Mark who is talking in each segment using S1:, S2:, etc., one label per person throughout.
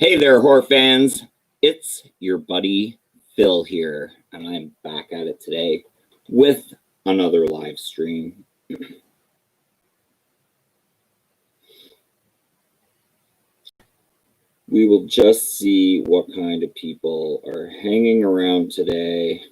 S1: Hey there, horror fans. It's your buddy Phil here, and I'm back at it today with another live stream. We will just see what kind of people are hanging around today.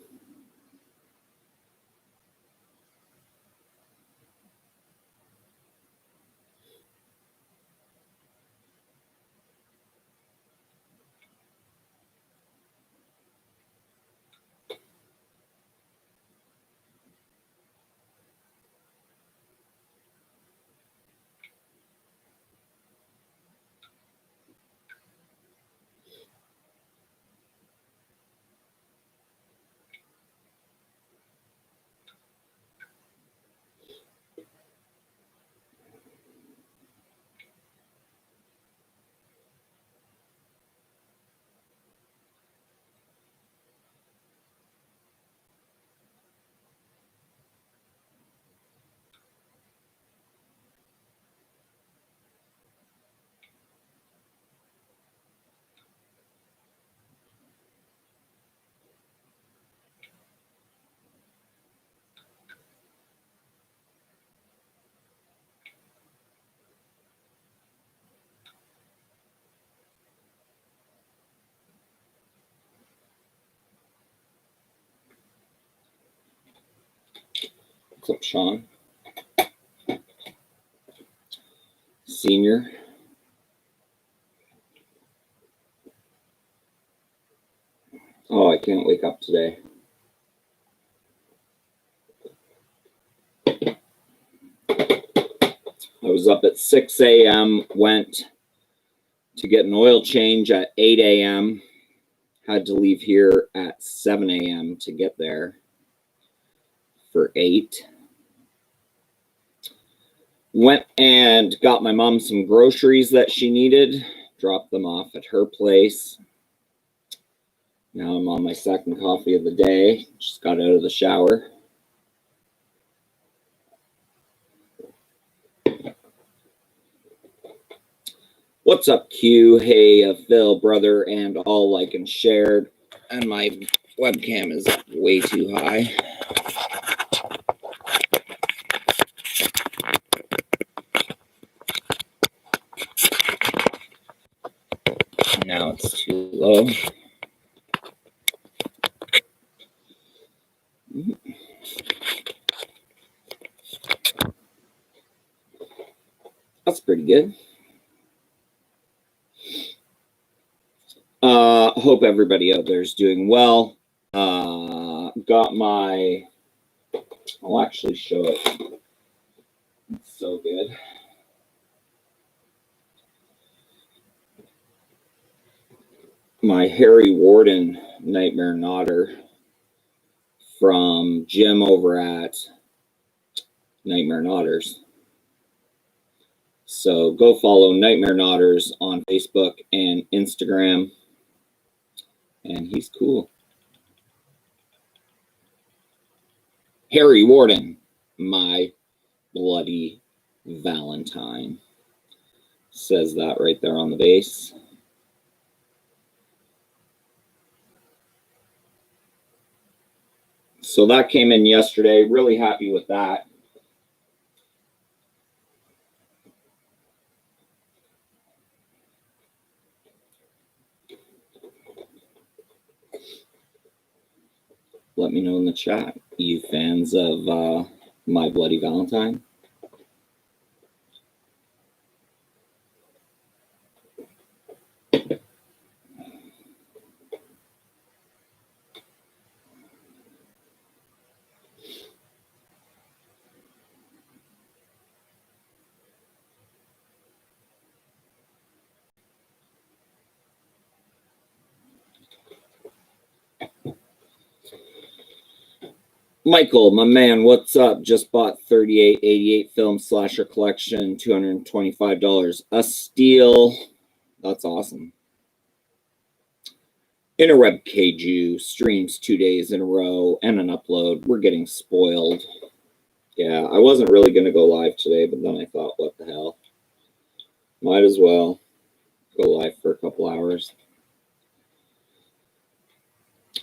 S1: What's up, Sean? Senior. Oh, I can't wake up today. I was up at 6 a.m., went to get an oil change at 8 a.m., had to leave here at 7 a.m. to get there for 8. Went and got my mom some groceries that she needed, dropped them off at her place. Now I'm on my second coffee of the day. Just got out of the shower. What's up, Q? Hey, Phil, brother, and all like and shared. And my webcam is way too high. Now it's too low. That's pretty good. Hope everybody out there is doing well. Got my, I'll actually show it. It's so good. My Harry Warden Nightmare Nodder from Jim over at Nightmare Nodders. So go follow Nightmare Nodders on Facebook and Instagram. And he's cool. Harry Warden, my bloody Valentine. Says that right there on the base. So that came in yesterday. Really happy with that. Let me know in the chat, you fans of My Bloody Valentine. Michael, my man, what's up? Just bought 3888 film slasher collection, $225. A steal. That's awesome. Interweb Keiju streams 2 days in a row and an upload. We're getting spoiled. Yeah, I wasn't really going to go live today, but then I thought, what the hell? Might as well. go live for a couple hours.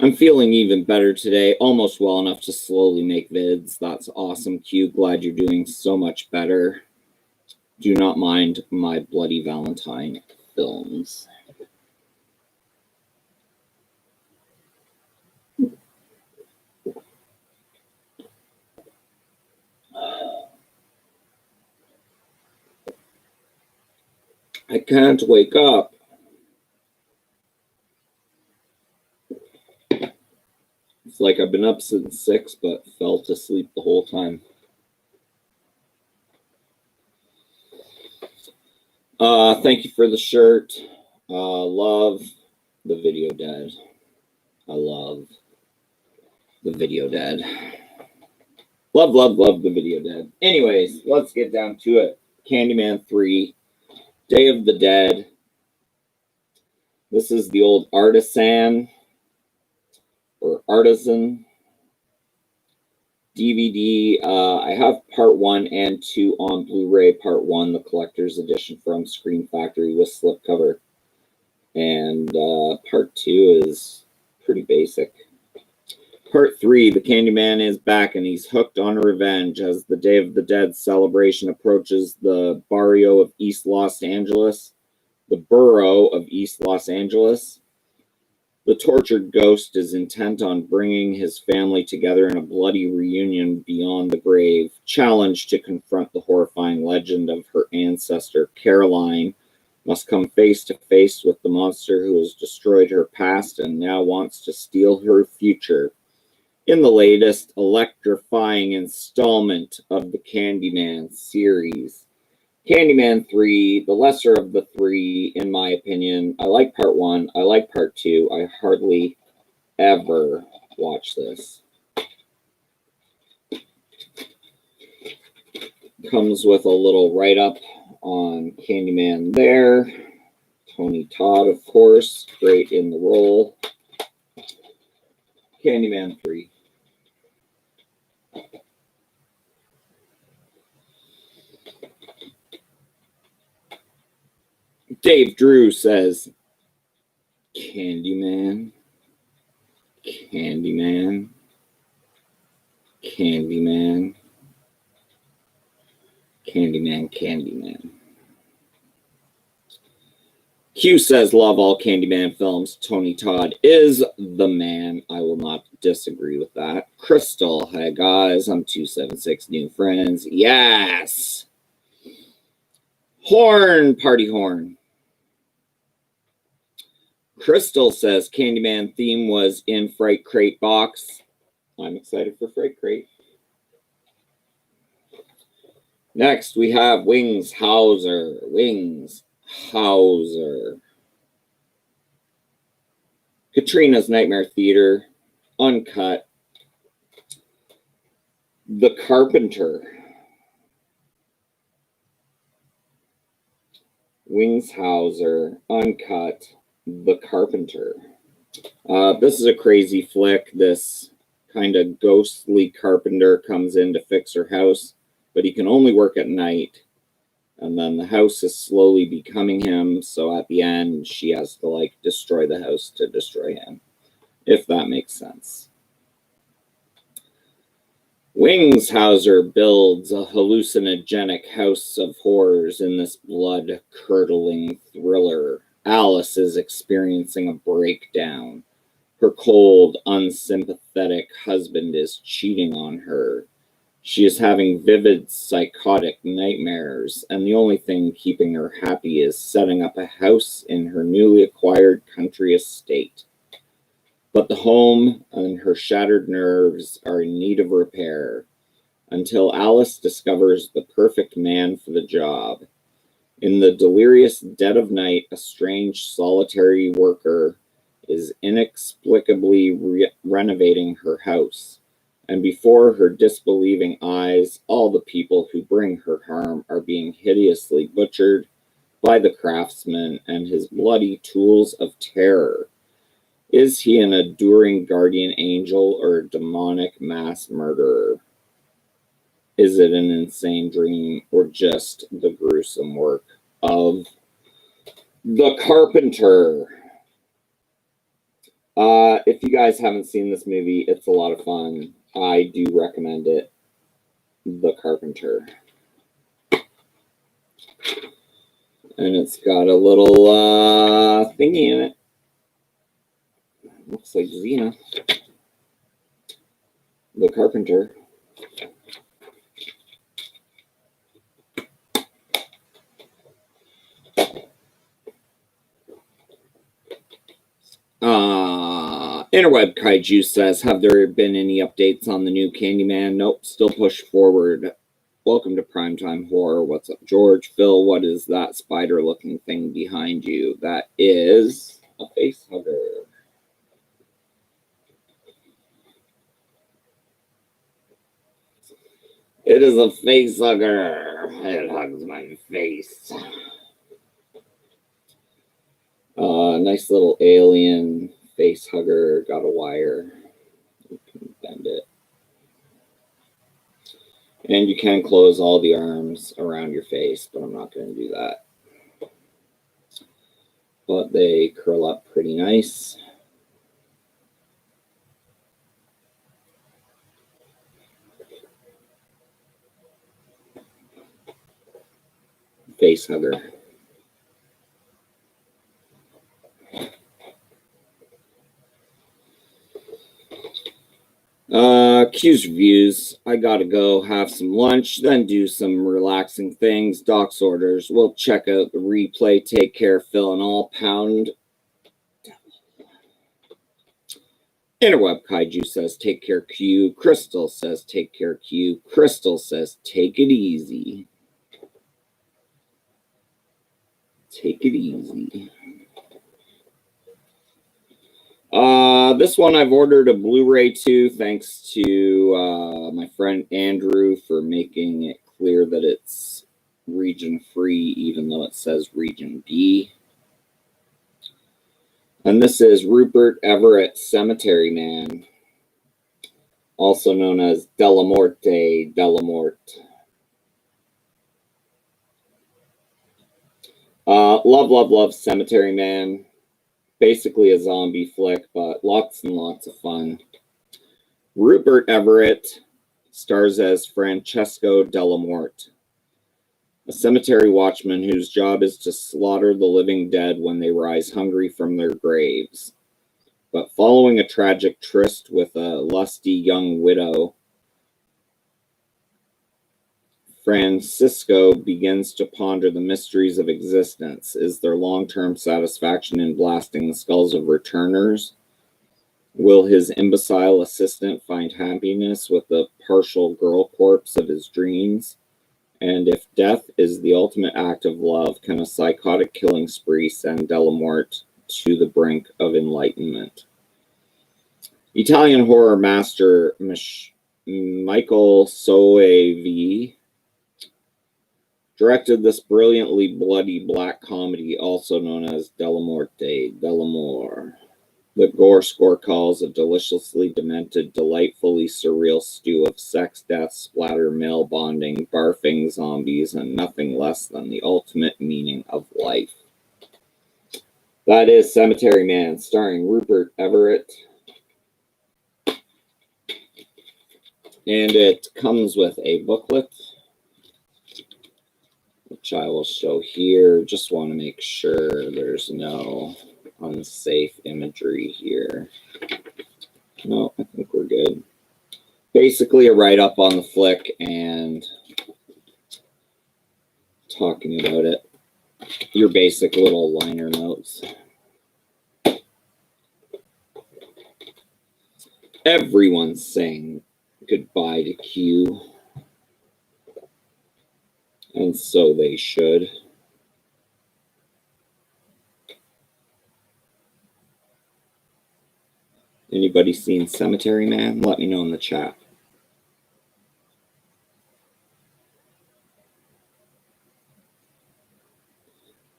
S1: I'm feeling even better today, almost well enough to slowly make vids. That's awesome, Q. Glad you're doing so much better. Do not mind my Bloody Valentine films. I can't wake up. It's like I've been up since 6, but fell asleep the whole time. Thank you for the shirt. Love the video dead. I love the video dead. Love, love, love the video dead. Anyways, let's get down to it. Candyman 3, Day of the Dead. This is the old Artisan or Artisan DVD. I have part 1 and 2 on Blu-ray. Part 1, the collector's edition from Screen Factory with slipcover. And part 2 is pretty basic. Part 3, the Candyman is back and he's hooked on revenge as the Day of the Dead celebration approaches the barrio of East Los Angeles. The borough of East Los Angeles. The tortured ghost is intent on bringing his family together in a bloody reunion beyond the grave, challenged to confront the horrifying legend of her ancestor. Caroline must come face to face with the monster who has destroyed her past and now wants to steal her future. In the latest electrifying installment of the Candyman series. Candyman 3, the lesser of the 3, in my opinion. I like part 1. I like part 2. I hardly ever watch this. Comes with a little write-up on Candyman there. Tony Todd, of course, great in the role. Candyman 3. Dave Drew says, Candyman, Candyman, Candyman, Candyman, Candyman. Q says, love all Candyman films. Tony Todd is the man. I will not disagree with that. Crystal, hi guys, I'm 276 new friends. Yes. Horn, party horn. Crystal says Candyman theme was in Fright Crate box. I'm excited for Fright Crate. Next, we have Wings Hauser. Wings Hauser. Katrina's Nightmare Theater. Uncut. The Carpenter. Wings Hauser. Uncut. The Carpenter. This is a crazy flick. This kind of ghostly carpenter comes in to fix her house, but he can only work at night. And then the house is slowly becoming him, so at the end, she has to, like, destroy the house to destroy him, if that makes sense. Wings Hauser builds a hallucinogenic house of horrors in this blood-curdling thriller. Alice is experiencing a breakdown. Her cold, unsympathetic husband is cheating on her. She is having vivid, psychotic nightmares, and the only thing keeping her happy is setting up a house in her newly acquired country estate. But the home and her shattered nerves are in need of repair, until Alice discovers the perfect man for the job. In the delirious dead of night, a strange solitary worker is inexplicably renovating her house, and before her disbelieving eyes, all the people who bring her harm are being hideously butchered by the craftsman and his bloody tools of terror. Is he an enduring guardian angel or a demonic mass murderer? Is it an insane dream or just the gruesome work of The Carpenter. If you guys haven't seen this movie, it's a lot of fun. I do recommend it. The Carpenter. And it's got a little thingy in it. Looks like Xena. The Carpenter. Interweb Kaiju says, have there been any updates on the new Candyman? Nope, still pushed forward. Welcome to Primetime Horror. What's up, George? Phil, what is that spider-looking thing behind you? That is a face hugger. It is a face hugger. It hugs my face. Nice little alien face hugger. Got a wire. You can bend it. And you can close all the arms around your face, but I'm not going to do that. But they curl up pretty nice. Face hugger. Q's reviews. I gotta go have some lunch, then do some relaxing things. Doc's orders. We'll check out the replay. Take care, Phil, and all. Pound. Interweb Kaiju says, take care, Q. Crystal says, take care, Q. Crystal says, take it easy. Take it easy. This one I've ordered a Blu-ray to, thanks to my friend Andrew for making it clear that it's region free, even though it says region B. And this is Rupert Everett, Cemetery Man, also known as Delamorte, Delamorte. Love Cemetery Man. Basically a zombie flick, but lots and lots of fun. Rupert Everett stars as Francesco Delamorte, a cemetery watchman whose job is to slaughter the living dead when they rise hungry from their graves. But following a tragic tryst with a lusty young widow, Francisco begins to ponder the mysteries of existence. Is there long-term satisfaction in blasting the skulls of returners? Will his imbecile assistant find happiness with the partial girl corpse of his dreams? And if death is the ultimate act of love, can a psychotic killing spree send Delamorte to the brink of enlightenment? Italian horror master Michael Soavi directed this brilliantly bloody black comedy, also known as Delamorte, Delamore. The gore score calls a deliciously demented, delightfully surreal stew of sex, death, splatter, male bonding, barfing zombies, and nothing less than the ultimate meaning of life. That is Cemetery Man, starring Rupert Everett. And it comes with a booklet, which I will show here. Just want to make sure there's no unsafe imagery here. No, I think we're good. Basically a write-up on the flick and talking about it. Your basic little liner notes. Everyone's saying goodbye to Q. And so they should. Anybody seen Cemetery Man? Let me know in the chat.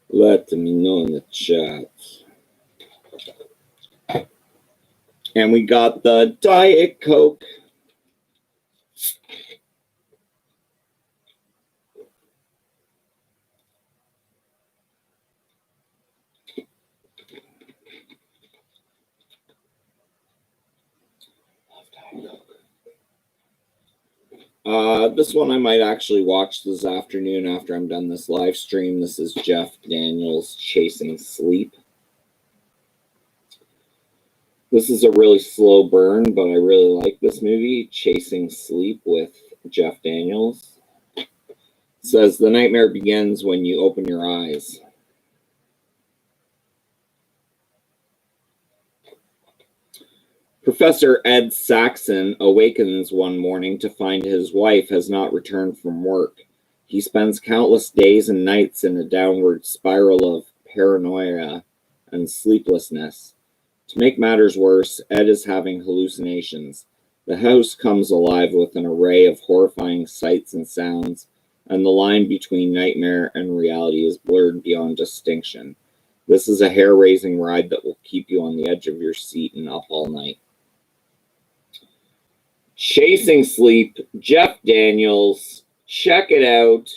S1: Let me know in the chat. And we got the Diet Coke. This one I might actually watch this afternoon after I'm done this live stream. This is Jeff Daniels' Chasing Sleep. This is a really slow burn, but I really like this movie, Chasing Sleep with Jeff Daniels. It says, the nightmare begins when you open your eyes. Professor Ed Saxon awakens one morning to find his wife has not returned from work. He spends countless days and nights in a downward spiral of paranoia and sleeplessness. To make matters worse, Ed is having hallucinations. The house comes alive with an array of horrifying sights and sounds, and the line between nightmare and reality is blurred beyond distinction. This is a hair-raising ride that will keep you on the edge of your seat and up all night. Chasing Sleep, Jeff Daniels. Check it out.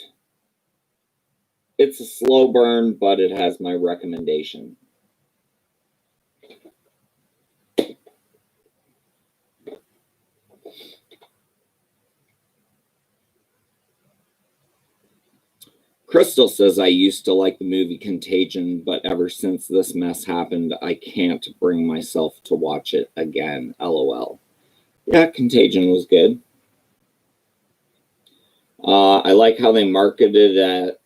S1: It's a slow burn, but it has my recommendation. Crystal says, I used to like the movie Contagion, but ever since this mess happened, I can't bring myself to watch it again. LOL. Yeah, Contagion was good. I like how they marketed it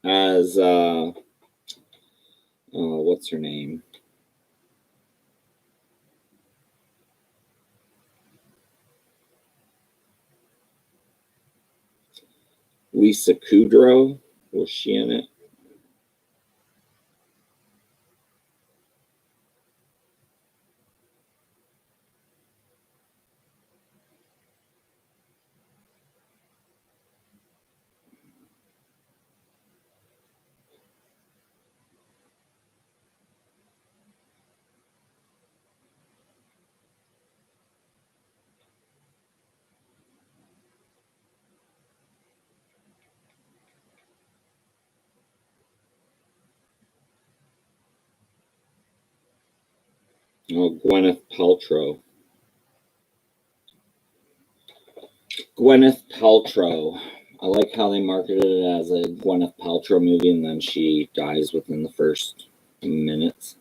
S1: as what's her name? Lisa Kudrow. Was she in it? Oh, Gwyneth Paltrow. Gwyneth Paltrow. I like how they marketed it as a Gwyneth Paltrow movie, and then she dies within the first minutes.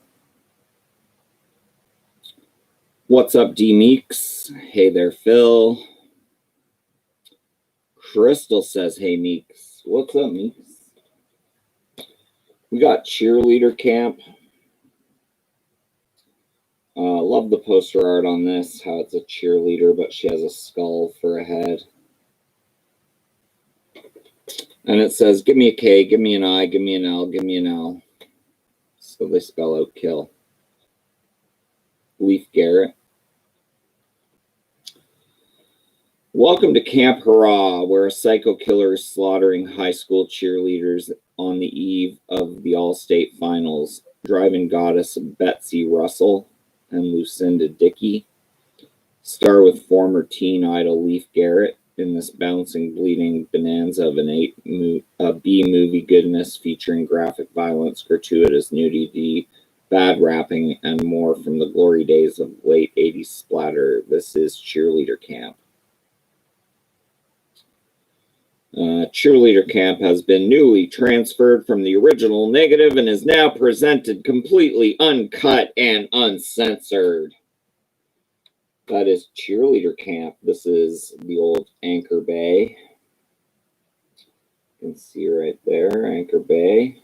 S1: What's up, D Meeks? Hey there, Phil. Crystal says, hey, Meeks. What's up, Meeks? We got Cheerleader Camp. Love the poster art on this, how it's a cheerleader, but she has a skull for a head. And it says, give me a K, give me an I, give me an L, give me an L. So they spell out kill. Leaf Garrett. Welcome to Camp Hurrah, where a psycho killer is slaughtering high school cheerleaders on the eve of the All-State Finals. Driving goddess Betsy Russell and Lucinda Dickey star with former teen idol Leaf Garrett in this bouncing, bleeding bonanza of a B-movie goodness featuring graphic violence, gratuitous nudity, bad rapping, and more from the glory days of late 80s splatter. This is Cheerleader Camp. Cheerleader Camp has been newly transferred from the original negative and is now presented completely uncut and uncensored. That is Cheerleader Camp. This is the old Anchor Bay. You can see right there, Anchor Bay.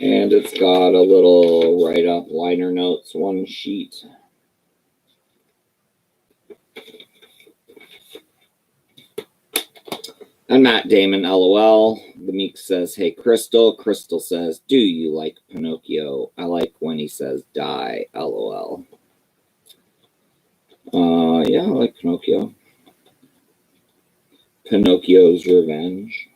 S1: And it's got a little write-up liner notes, one sheet. And Matt Damon, LOL. The Meek says, hey, Crystal. Crystal says, do you like Pinocchio? I like when he says die, LOL. Yeah, I like Pinocchio. Pinocchio's Revenge.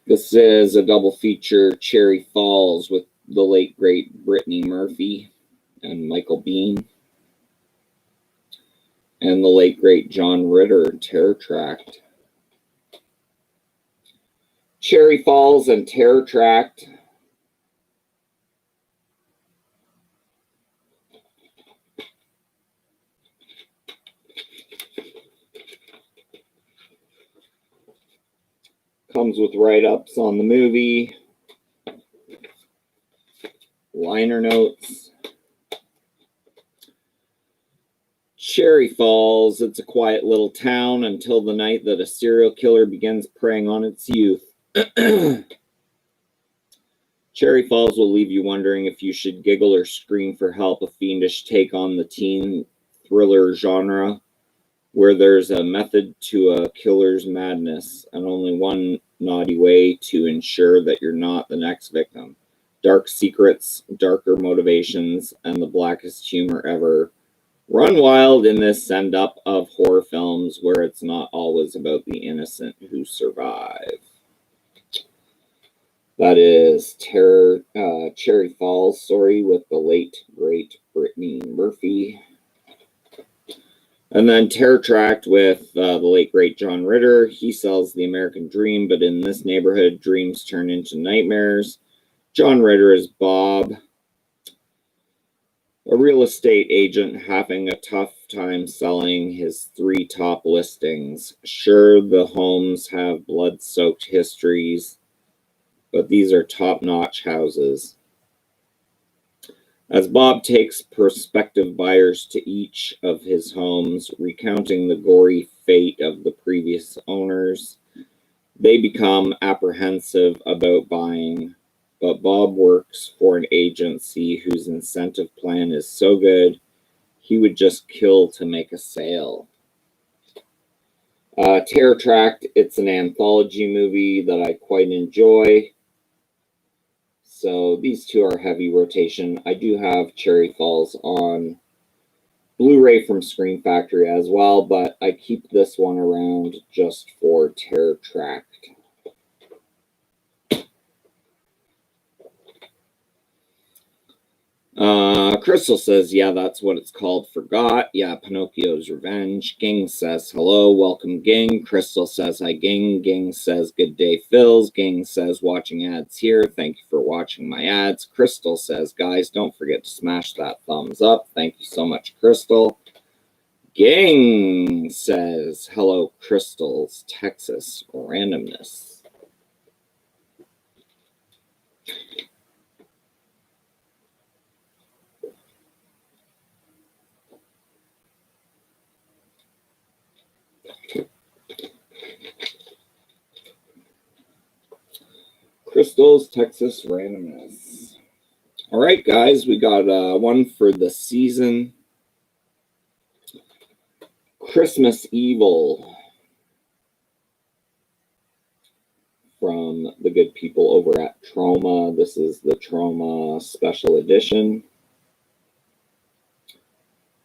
S1: This is a double feature, Cherry Falls, with the late, great Brittany Murphy and Michael Biehn. And the late, great John Ritter, Terror Tract. Cherry Falls and Terror Tract. Comes with write-ups on the movie, liner notes. Cherry Falls, it's a quiet little town until the night that a serial killer begins preying on its youth. Cherry Falls will leave you wondering if you should giggle or scream for help, a fiendish take on the teen thriller genre, where there's a method to a killer's madness and only one naughty way to ensure that you're not the next victim. Dark secrets, darker motivations, and the blackest humor ever. Run wild in this send-up of horror films where it's not always about the innocent who survive. That is Cherry Falls story with the late, great Brittany Murphy. And then Terror Tract with the late, great John Ritter. He sells the American dream, but in this neighborhood, dreams turn into nightmares. John Ritter is Bob, a real estate agent having a tough time selling his 3 top listings. Sure, the homes have blood-soaked histories, but these are top-notch houses. As Bob takes prospective buyers to each of his homes, recounting the gory fate of the previous owners, they become apprehensive about buying. But Bob works for an agency whose incentive plan is so good, he would just kill to make a sale. Terror Tract, it's an anthology movie that I quite enjoy. So these two are heavy rotation. I do have Cherry Falls on Blu-ray from Screen Factory as well, but I keep this one around just for Terror Tract. Crystal says, yeah, that's what it's called. Forgot. Yeah, Pinocchio's Revenge. Ging says, hello, welcome, Ging. Crystal says, hi, Ging. Ging says, good day, Phils. Ging says, watching ads here. Thank you for watching my ads. Crystal says, guys, don't forget to smash that thumbs up. Thank you so much, Crystal. Ging says, hello, Crystal's Texas randomness. Crystal's Texas randomness. All right, guys, we got one for the season. Christmas Evil from the good people over at Trauma. This is the Trauma special edition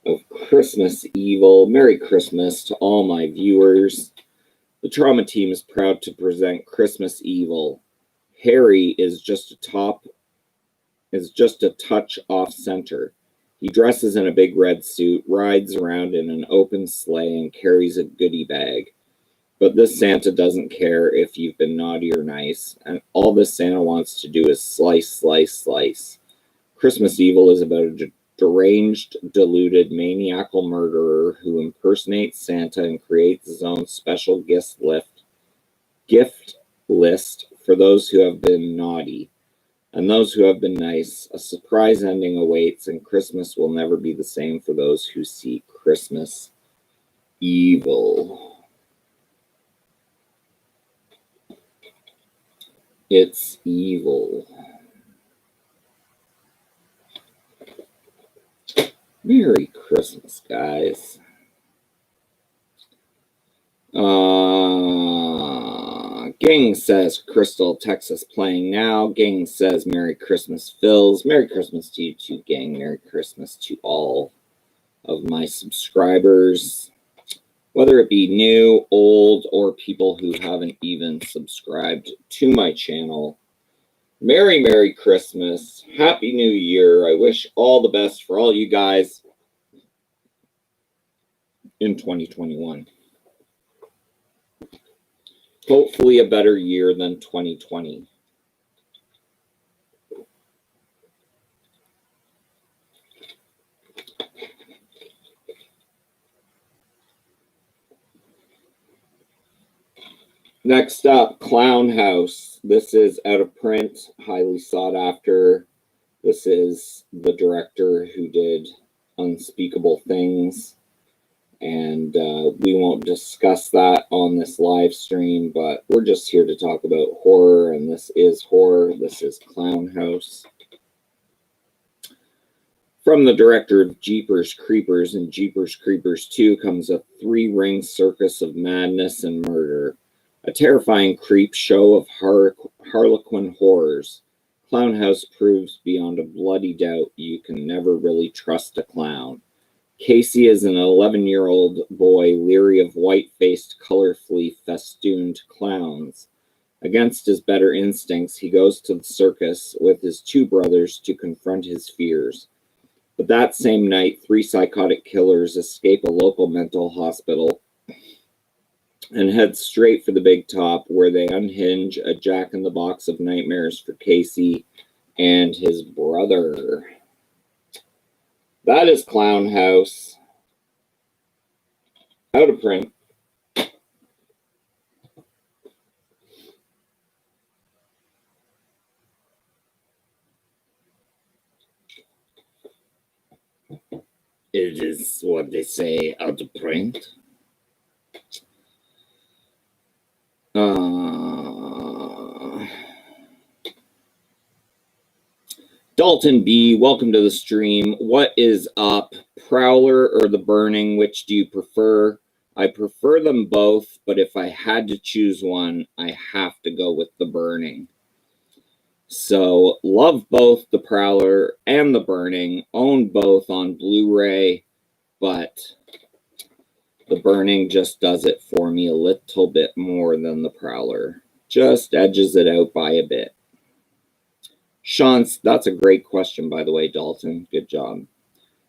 S1: of Christmas Evil. Merry Christmas to all my viewers. The Trauma team is proud to present Christmas Evil. Harry is just a touch off center. He dresses in a big red suit, rides around in an open sleigh, and carries a goodie bag. But this Santa doesn't care if you've been naughty or nice, and all this Santa wants to do is slice, slice, slice. Christmas Evil is about a deranged, deluded, maniacal murderer who impersonates Santa and creates his own special gift list for those who have been naughty. And those who have been nice, a surprise ending awaits, and Christmas will never be the same for those who seek Christmas Evil. It's evil. Merry Christmas, guys. Ging says, Crystal, Texas playing now. Ging says, Merry Christmas, Phils. Merry Christmas to you too, Gang. Merry Christmas to all of my subscribers, whether it be new, old, or people who haven't even subscribed to my channel. Merry, Merry Christmas. Happy New Year. I wish all the best for all you guys in 2021. Hopefully a better year than 2020. Next up, Clown House. This is out of print, highly sought after. This is the director who did Unspeakable Things. And we won't discuss that on this live stream, but we're just here to talk about horror, and this is horror. This is Clown House. From the director of Jeepers Creepers and Jeepers Creepers 2 comes a three-ring circus of madness and murder. A terrifying creep show of Harlequin horrors. Clown House proves beyond a bloody doubt you can never really trust a clown. Casey is an 11-year-old boy leery of white-faced, colorfully festooned clowns. Against his better instincts, he goes to the circus with his two brothers to confront his fears. But that same night, three psychotic killers escape a local mental hospital and head straight for the big top, where they unhinge a jack-in-the-box of nightmares for Casey and his brother. That is Clown House. Out of print. It is what they say, out of print. Dalton B, welcome to the stream. What is up, Prowler or The Burning? Which do you prefer? I prefer them both, but if I had to choose one, I have to go with The Burning. So, love both The Prowler and The Burning. Own both on Blu-ray, but The Burning just does it for me a little bit more than The Prowler. Just edges it out by a bit. Sean, that's a great question, by the way, Dalton. Good job.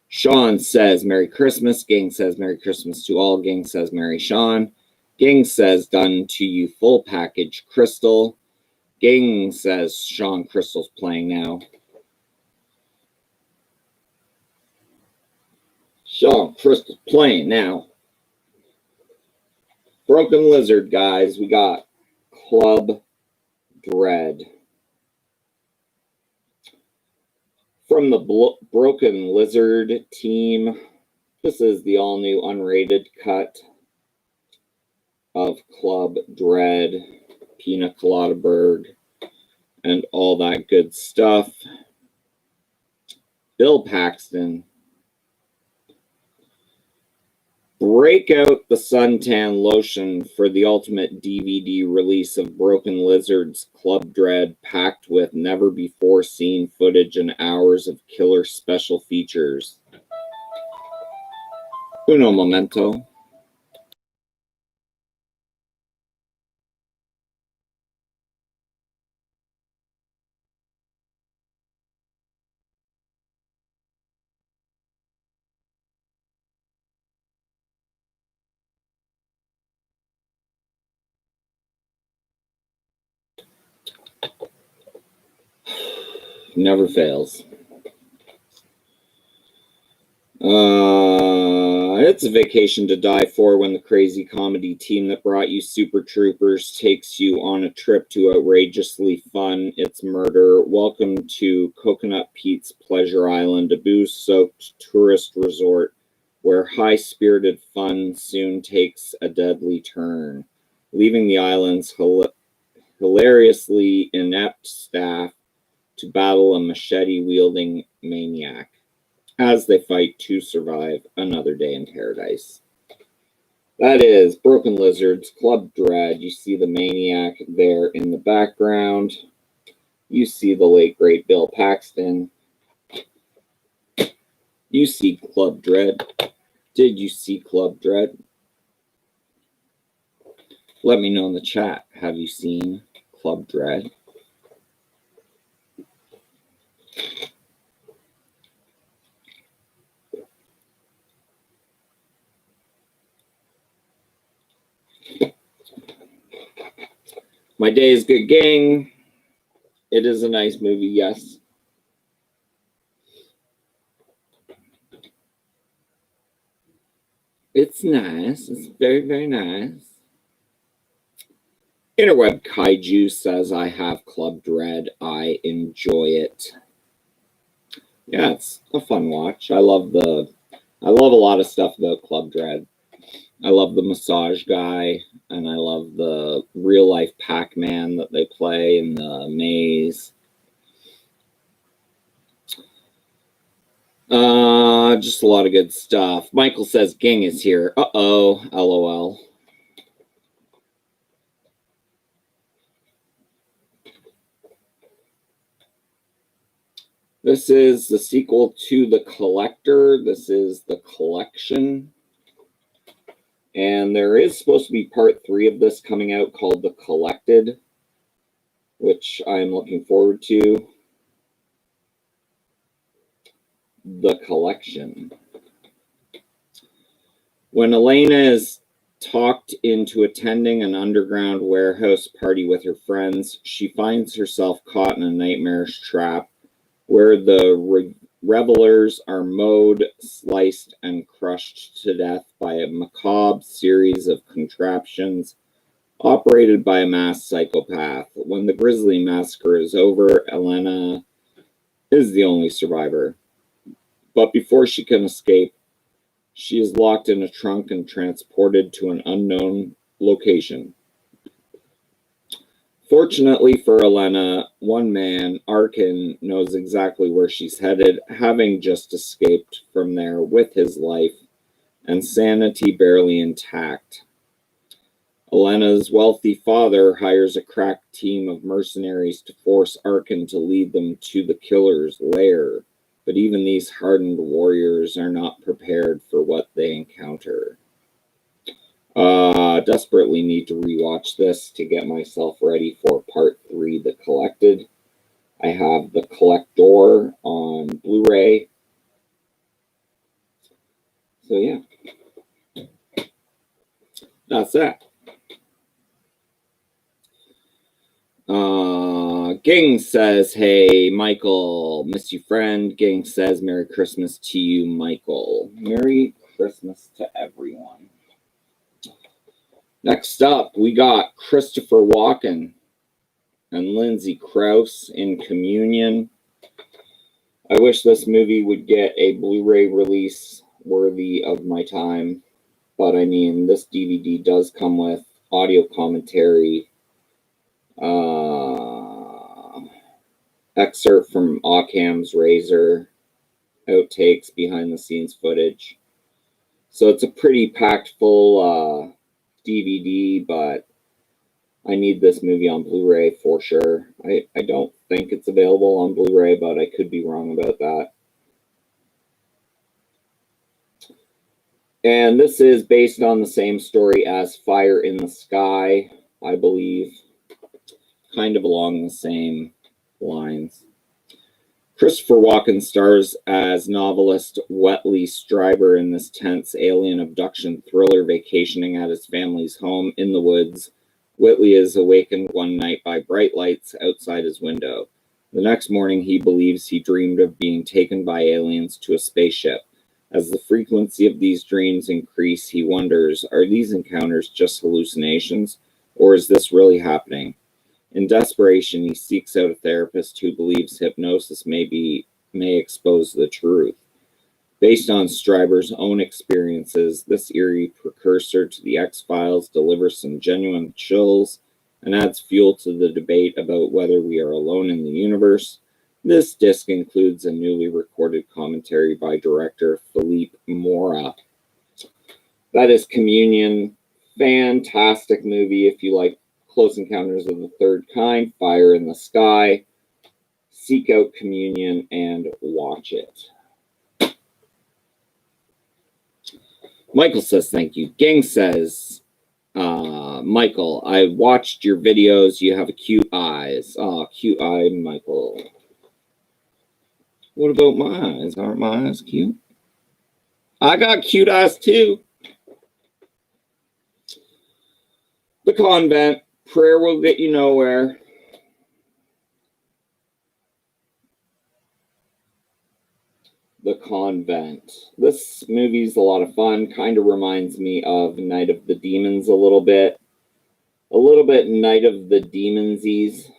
S1: Sean says, Merry Christmas. Gang says, Merry Christmas to all. Gang says, Merry Sean. Gang says, done to you full package, Crystal. Gang says, Sean, Crystal's playing now. Sean, Crystal's playing now. Broken Lizard, guys. We got Club Dread. From the Broken Lizard team, this is the all-new unrated cut of Club Dread, Pina Colada Berg, and all that good stuff. Bill Paxton. Break out the suntan lotion for the ultimate DVD release of Broken Lizard's Club Dread, packed with never-before-seen footage and hours of killer special features. Uno momento. Never fails. It's a vacation to die for when the crazy comedy team that brought you Super Troopers takes you on a trip to outrageously fun. It's murder. Welcome to Coconut Pete's Pleasure Island, a booze-soaked tourist resort where high-spirited fun soon takes a deadly turn, leaving the island's hilariously inept staff to battle a machete-wielding maniac as they fight to survive another day in paradise. That is Broken Lizard's Club Dread. You see the maniac there in the background. You see the late, great Bill Paxton. You see Club Dread. Did you see Club Dread? Let me know in the chat. Have you seen Club Dread? My Day is Good, gang. It is a nice movie, yes. It's nice. It's very, very nice. Interweb Kaiju says, I have Club Dread. I enjoy it. Yeah, it's a fun watch. I love a lot of stuff about Club Dread. I love the massage guy, and I love the real life Pac-Man that they play in the maze. Just a lot of good stuff. Michael says Ging is here. Uh-oh, LOL. This is the sequel to The Collector. This is The Collection. And there is supposed to be part 3 of this coming out called The Collected, which I'm looking forward to. The Collection. When Elena is talked into attending an underground warehouse party with her friends, she finds herself caught in a nightmarish trap where the revelers are mowed, sliced, and crushed to death by a macabre series of contraptions operated by a masked psychopath. When the grisly massacre is over, Elena is the only survivor. But before she can escape, she is locked in a trunk and transported to an unknown location. Fortunately for Elena, one man, Arkin, knows exactly where she's headed, having just escaped from there with his life and sanity barely intact. Elena's wealthy father hires a crack team of mercenaries to force Arkin to lead them to the killer's lair, but even these hardened warriors are not prepared for what they encounter. Desperately need to rewatch this to get myself ready for part 3, The Collected. I have The Collector on Blu-ray. So yeah, that's that. Ging says, hey, Michael, miss you, friend. Ging says, Merry Christmas to you, Michael. Merry Christmas to everyone. Next up, we got Christopher Walken and Lindsay Krause in Communion. I wish this movie would get a Blu-ray release worthy of my time, but I mean, this DVD does come with audio commentary, excerpt from Occam's Razor, outtakes, behind-the-scenes footage. So it's a pretty packed full DVD, but I need this movie on Blu-ray for sure. I don't think it's available on Blu-ray, but I could be wrong about that. And this is based on the same story as Fire in the Sky, I believe. Kind of along the same lines. Christopher Walken stars as novelist Whetley Stryber in this tense alien abduction thriller. Vacationing at his family's home in the woods, Whitley is awakened one night by bright lights outside his window. The next morning, he believes he dreamed of being taken by aliens to a spaceship. As the frequency of these dreams increase, he wonders, are these encounters just hallucinations, or is this really happening? In desperation, he seeks out a therapist who believes hypnosis may expose the truth. Based on Stryber's own experiences, this eerie precursor to the X-Files delivers some genuine chills and adds fuel to the debate about whether we are alone in the universe. This disc includes a newly recorded commentary by director Philippe Mora. That is Communion. Fantastic movie if you like Close Encounters of the Third Kind, Fire in the Sky. Seek out Communion and watch it. Michael says thank you. Gang says, Michael, I watched your videos. You have a cute eyes. Oh, cute eye, Michael. What about my eyes? Aren't my eyes cute? I got cute eyes too. The Convent. Prayer will get you nowhere. The Convent. This movie's a lot of fun. Kind of reminds me of Night of the Demons a little bit. A little bit Night of the Demonsies.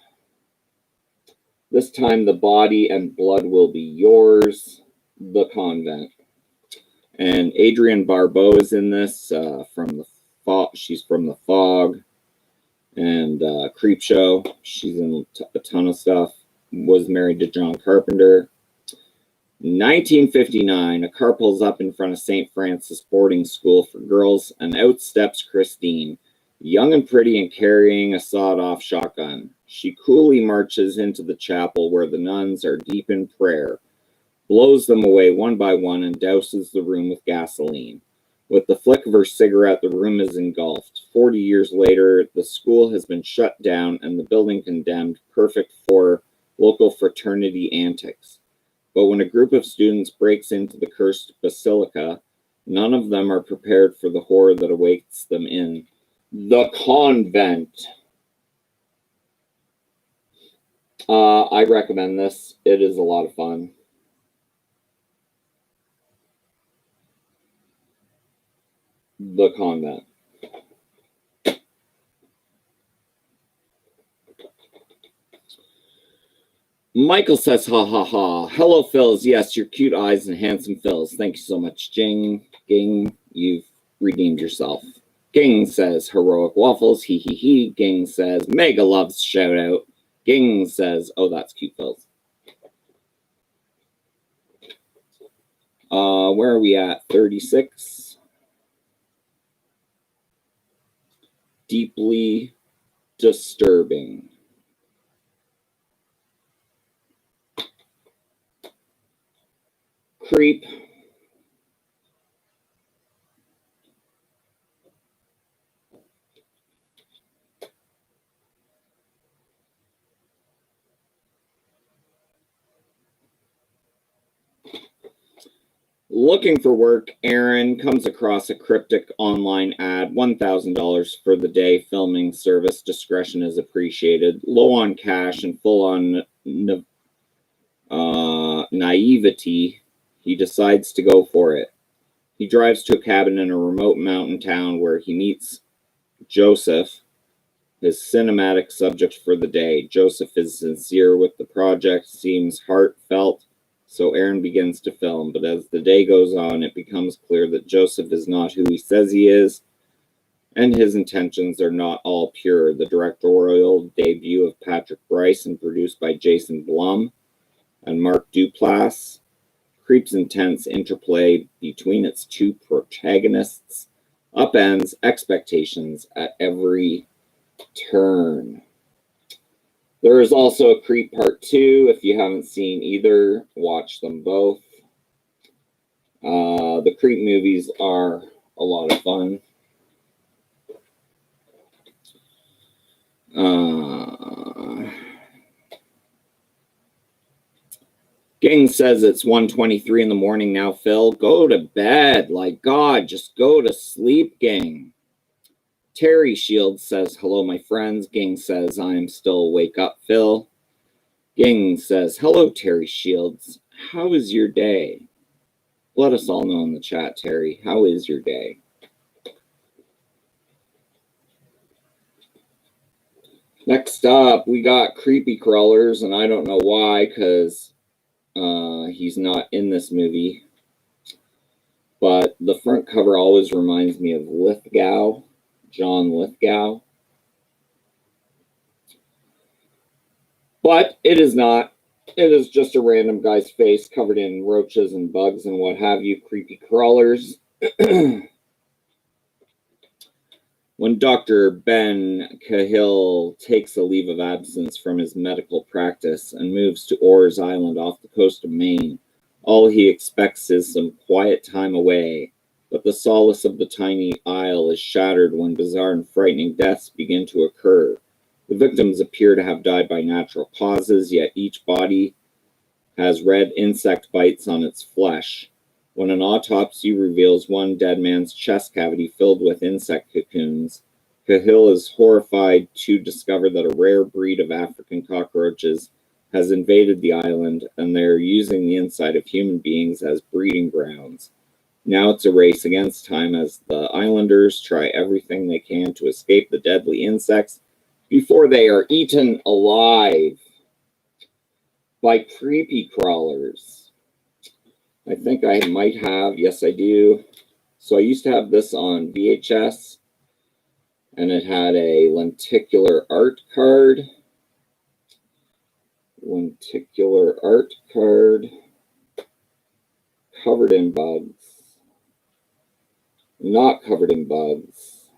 S1: This time the body and blood will be yours. The Convent. And Adrienne Barbeau is in this from the Fog. She's from The Fog and Creepshow. She's in a ton of stuff. Was married to John Carpenter. 1959, a car pulls up in front of St. Francis boarding school for girls, and out steps Christine, young and pretty and carrying a sawed-off shotgun. She coolly marches into the chapel where the nuns are deep in prayer, blows them away one by one, and douses the room with gasoline. With the flick of her cigarette, the room is engulfed. 40 years later, the school has been shut down and the building condemned, perfect for local fraternity antics. But when a group of students breaks into the cursed basilica, none of them are prepared for the horror that awaits them in the Convent. I recommend this. It is a lot of fun. The Convent. Michael says, ha ha ha. Hello, Phils. Yes, your cute eyes and handsome Phils. Thank you so much, Jing. Ging, you've redeemed yourself. Ging says, heroic waffles. He he he. Ging says, mega loves shout out. Ging says, oh, that's cute, Phils. Where are we at? 36. Deeply disturbing. Creep. Looking for work, Aaron comes across a cryptic online ad, $1,000 for the day, filming service, discretion is appreciated, low on cash and full on naivety. He decides to go for it. He drives to a cabin in a remote mountain town where he meets Joseph, his cinematic subject for the day. Joseph is sincere with the project, seems heartfelt, so Aaron begins to film. But as the day goes on, it becomes clear that Joseph is not who he says he is, and his intentions are not all pure. The directorial debut of Patrick Bryce and produced by Jason Blum and Mark Duplass, Creep's intense interplay between its two protagonists upends expectations at every turn. There is also a Creep Part 2. If you haven't seen either, watch them both. The Creep movies are a lot of fun. Ging says it's 1:23 in the morning now, Phil. Go to bed. Like God, just go to sleep, Ging. Terry Shields says, hello, my friends. Ging says, I'm still wake up, Phil. Ging says, hello, Terry Shields. How is your day? Let us all know in the chat, Terry. How is your day? Next up, we got Creepy Crawlers, and I don't know why, because he's not in this movie. But the front cover always reminds me of Lithgow, John Lithgow. But it is not. It is just a random guy's face covered in roaches and bugs and what have you, creepy crawlers. When Dr. Ben Cahill takes a leave of absence from his medical practice and moves to Orr's Island off the coast of Maine, all he expects is some quiet time away. But the solace of the tiny isle is shattered when bizarre and frightening deaths begin to occur. The victims appear to have died by natural causes, yet each body has red insect bites on its flesh. When an autopsy reveals one dead man's chest cavity filled with insect cocoons, Cahill is horrified to discover that a rare breed of African cockroaches has invaded the island, and they're using the inside of human beings as breeding grounds. Now it's a race against time as the islanders try everything they can to escape the deadly insects before they are eaten alive by creepy crawlers. I think I might have, yes I do. So I used to have this on VHS, and it had a lenticular art card. Lenticular art card covered in bugs. Not covered in bugs.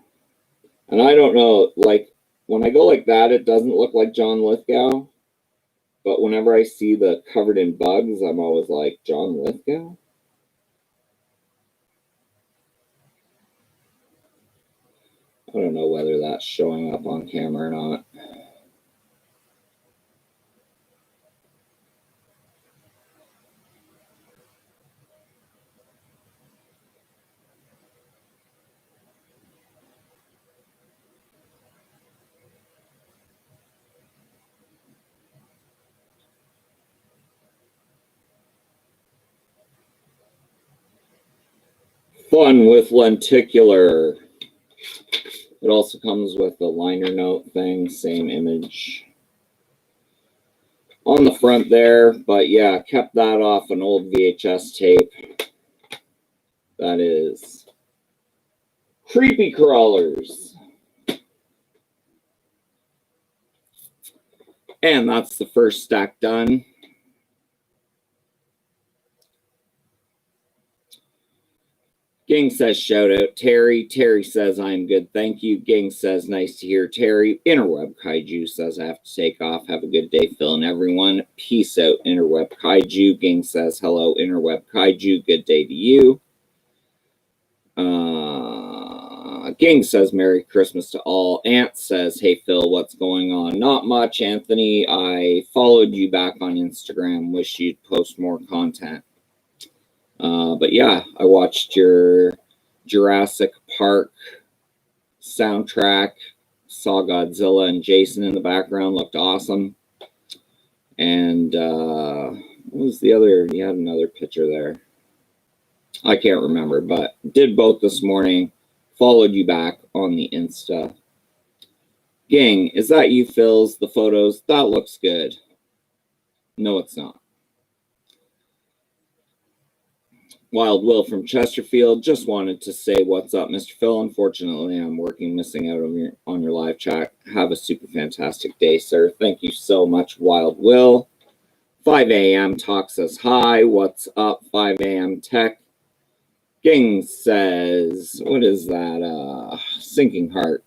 S1: And I don't know, like, when I go like that, it doesn't look like John Lithgow. But whenever I see the covered in bugs, I'm always like, John Lithgow? I don't know whether that's showing up on camera or not. Fun with lenticular. It also comes with the liner note thing, same image on the front there. But yeah, kept that off an old VHS tape. That is Creepy Crawlers. And that's the first stack done. Ging says, shout out Terry. Terry says, I'm good, thank you. Ging says, nice to hear Terry. Interweb Kaiju says, I have to take off. Have a good day, Phil and everyone. Peace out, Interweb Kaiju. Ging says, hello, Interweb Kaiju. Good day to you. Ging says, Merry Christmas to all. Ant says, hey, Phil, what's going on? Not much, Anthony. I followed you back on Instagram. Wish you'd post more content. But yeah, I watched your Jurassic Park soundtrack, saw Godzilla and Jason in the background, looked awesome. And what was the other? You had another picture there. I can't remember, but did both this morning. Followed you back on the Insta. Gang, is that you, Phil's? The photos? That looks good. No, it's not. Wild Will from Chesterfield, just wanted to say what's up, Mr. Phil. Unfortunately, I'm working, missing out on your live chat. Have a super fantastic day, sir. Thank you so much, Wild Will. 5 a.m. Talk says hi. What's up, 5 a.m. Tech? Ging says, what is that? Sinking Heart.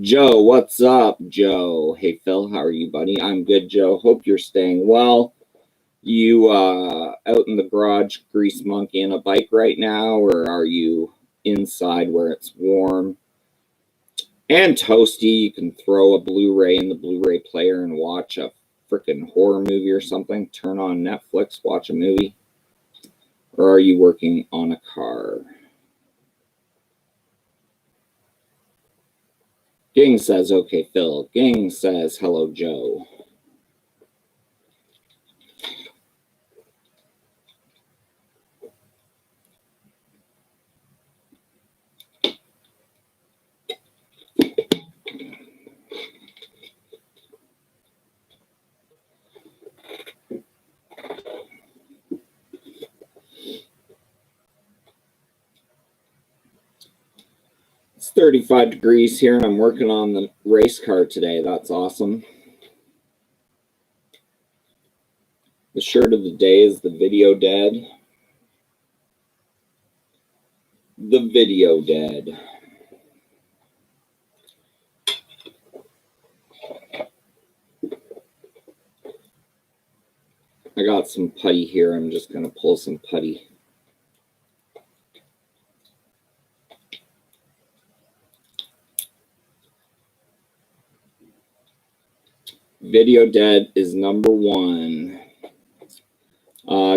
S1: Joe, what's up, Joe? Hey, Phil, how are you, buddy? I'm good, Joe. Hope you're staying well. You out in the garage grease monkeying a bike right now, or are you inside where it's warm and toasty? You can throw a Blu-ray in the Blu-ray player and watch a freaking horror movie or something. Turn on Netflix, watch a movie. Or are you working on a car? Ging says, okay, Phil. Ging says, hello, Joe. It's 35 degrees here, and I'm working on the race car today. That's awesome. The shirt of the day is the Video Dead. The Video Dead. I got some putty here. I'm just going to pull some putty. Video Dead is number one.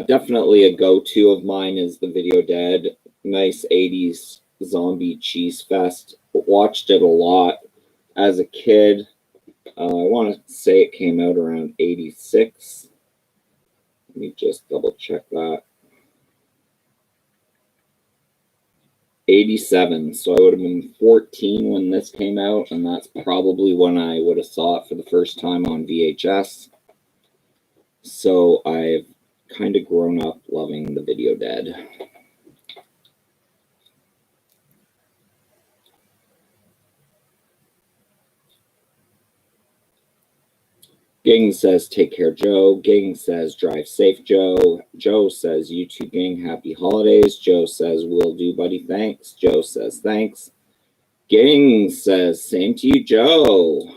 S1: Definitely a go-to of mine is the Video Dead. Nice 80s Zombie Cheese Fest. Watched it a lot as a kid. I want to say it came out around 86. Let me just double check that. 87. So I would have been 14 when this came out, and that's probably when I would have saw it for the first time on VHS. So I've kind of grown up loving the Video Dead. Gang says, take care, Joe. Gang says, drive safe, Joe. Joe says, you too, gang, happy holidays. Joe says, will do, buddy, thanks. Joe says, thanks. Gang says, same to you, Joe.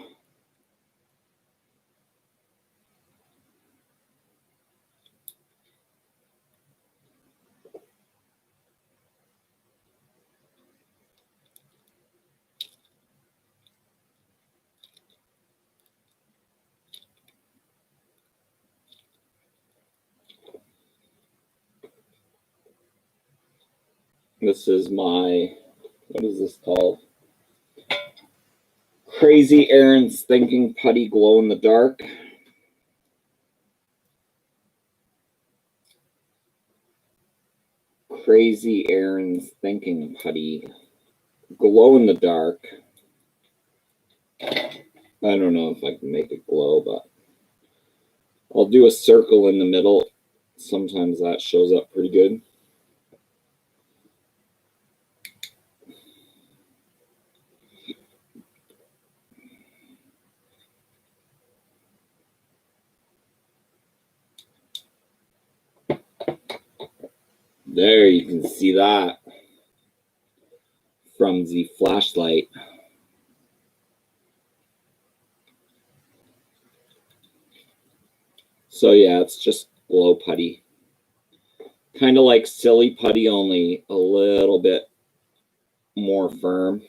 S1: This is my, what is this called? Crazy Aaron's Thinking Putty Glow in the Dark. Crazy Aaron's Thinking Putty Glow in the Dark. I don't know if I can make it glow, but I'll do a circle in the middle. Sometimes that shows up pretty good. There, you can see that from the flashlight. So yeah, it's just glow putty. Kind of like silly putty, only a little bit more firm.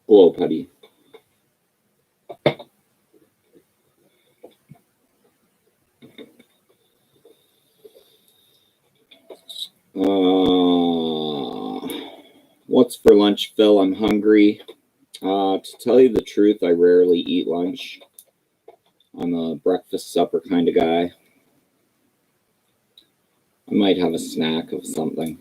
S1: Glow putty. What's for lunch, Phil? I'm hungry. To tell you the truth, I rarely eat lunch. I'm a breakfast supper kind of guy. I might have a snack of something.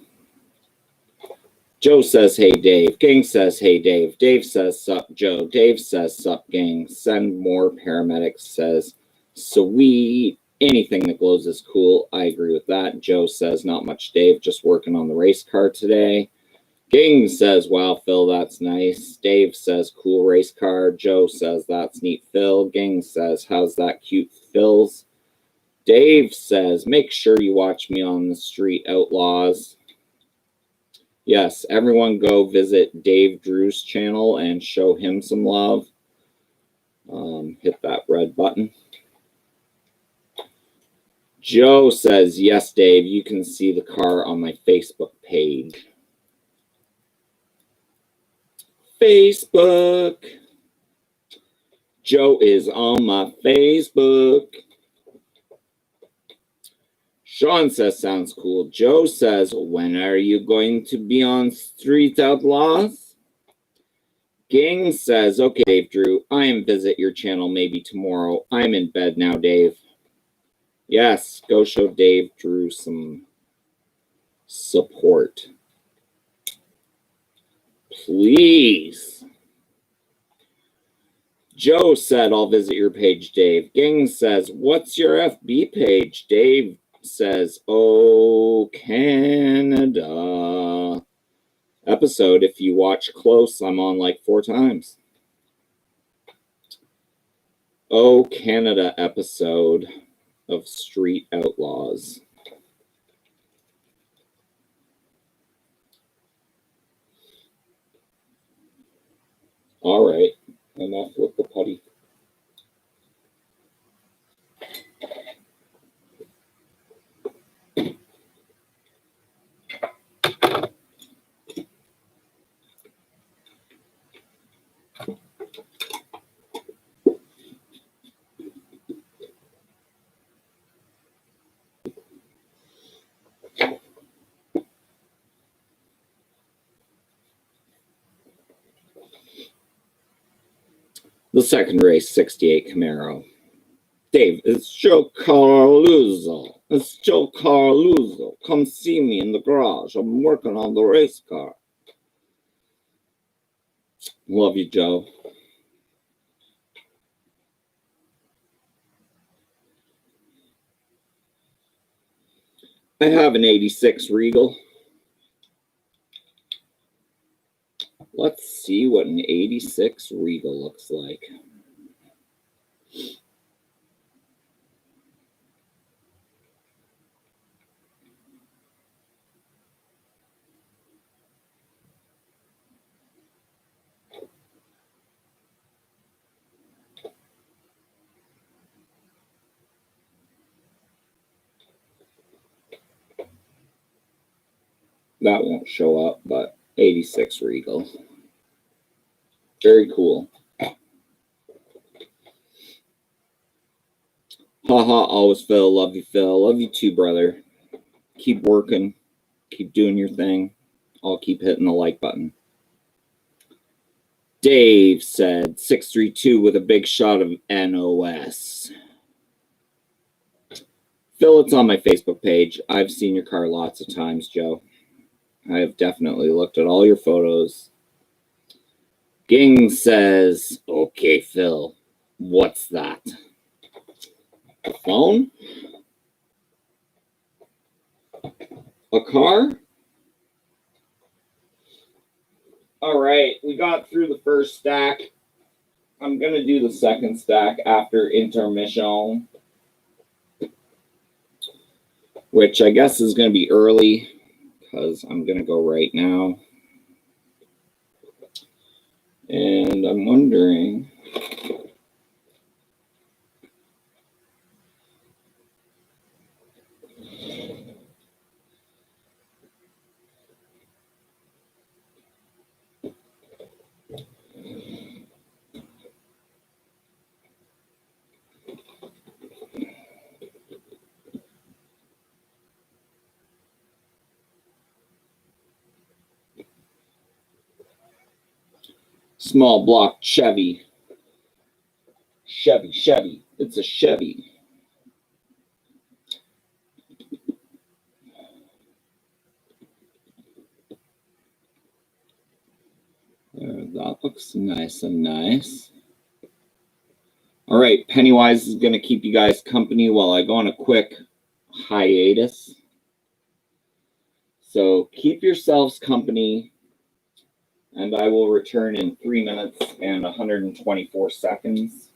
S1: Joe says, hey, Dave. Gang says, hey, Dave. Dave says, sup, Joe. Dave says, sup, gang. Send more paramedics says, sweet. Anything that glows is cool. I agree with that. Joe says, not much, Dave. Just working on the race car today. Gang says, wow, Phil, that's nice. Dave says, cool race car. Joe says, that's neat, Phil. Gang says, how's that cute, Phil's? Dave says, make sure you watch me on the Street Outlaws. Yes, everyone go visit Dave Drew's channel and show him some love. Hit that red button. Joe says, yes, Dave, you can see the car on my Facebook page. Facebook. Joe is on my Facebook. Sean says, sounds cool. Joe says, when are you going to be on Street Outlaws? Gang says, okay, Dave Drew, I am visit your channel maybe tomorrow. I'm in bed now, Dave. Yes, go show Dave Drew some support. Please. Joe said, I'll visit your page, Dave. Gang says, what's your FB page? Dave says, oh, Canada. episode. If you watch close, I'm on like 4 times. Oh, Canada episode of Street Outlaws. All right, enough with the putty. The second race, 68 Camaro. Dave, it's Joe Carluzzo. It's Joe Carluzzo. Come see me in the garage. I'm working on the race car. Love you, Joe. I have an 86 Regal. Let's see what an 86 Regal looks like. That won't show up, but 86 Regal. Very cool. Haha, always Phil. Love you, Phil. Love you too, brother. Keep working. Keep doing your thing. I'll keep hitting the like button. Dave said 632 with a big shot of NOS. Phil, it's on my Facebook page. I've seen your car lots of times, Joe. I have definitely looked at all your photos. Ging says, okay, Phil, what's that? A phone? A car? All right, we got through the first stack. I'm going to do the second stack after intermission, which I guess is going to be early because I'm going to go right now. And I'm wondering, small block Chevy. Chevy. It's a Chevy. That looks nice and nice. All right, Pennywise is going to keep you guys company while I go on a quick hiatus. So keep yourselves company, and I will return in 3 minutes and 124 seconds.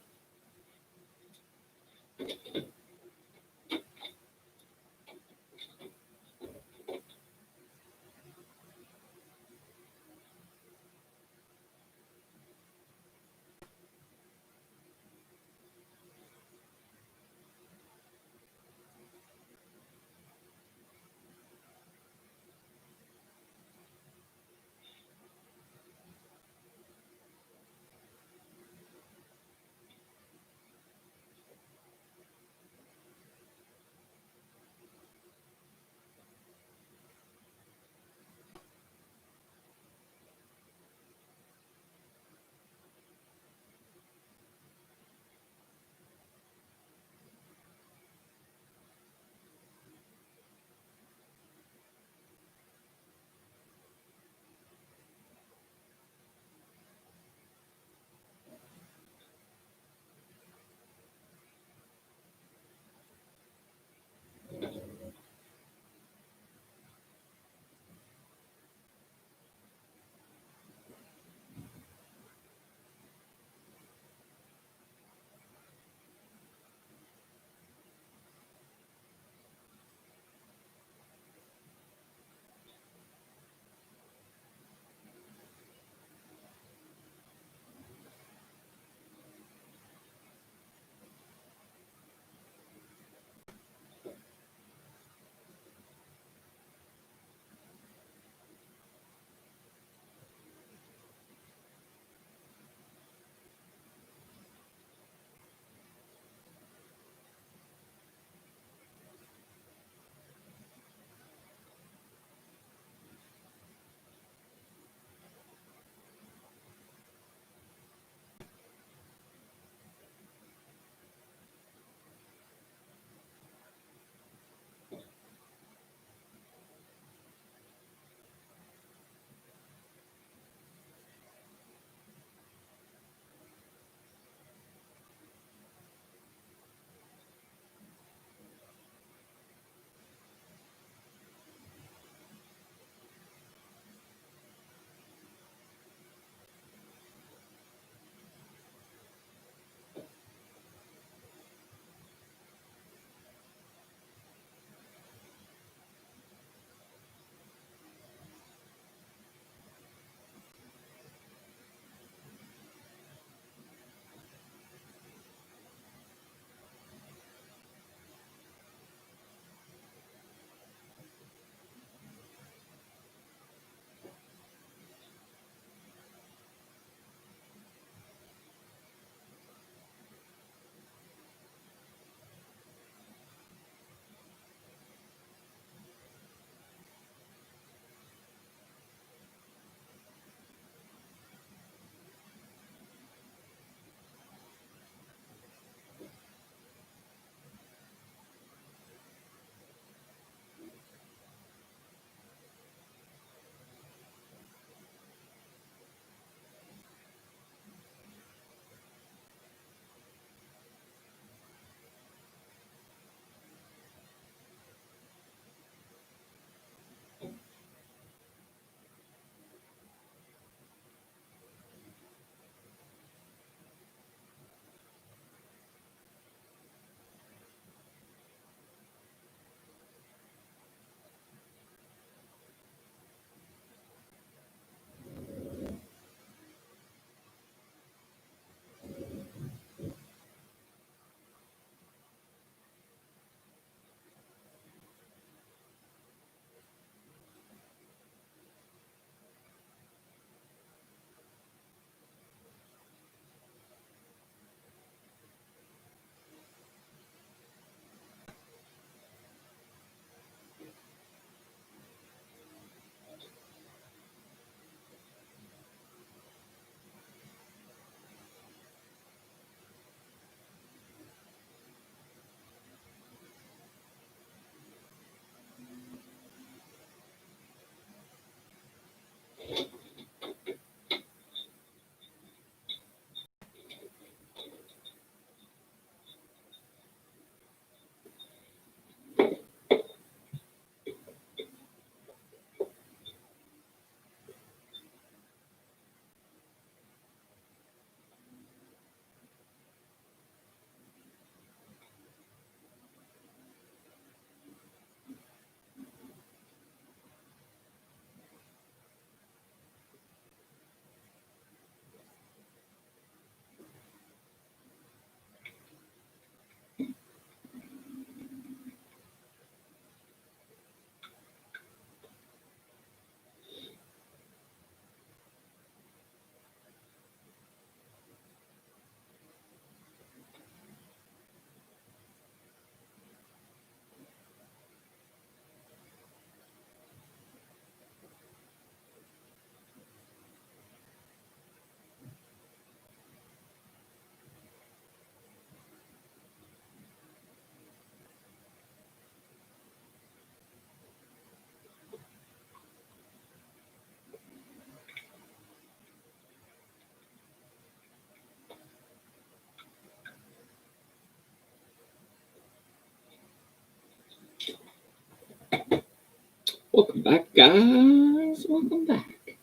S1: Welcome back, guys. Welcome back.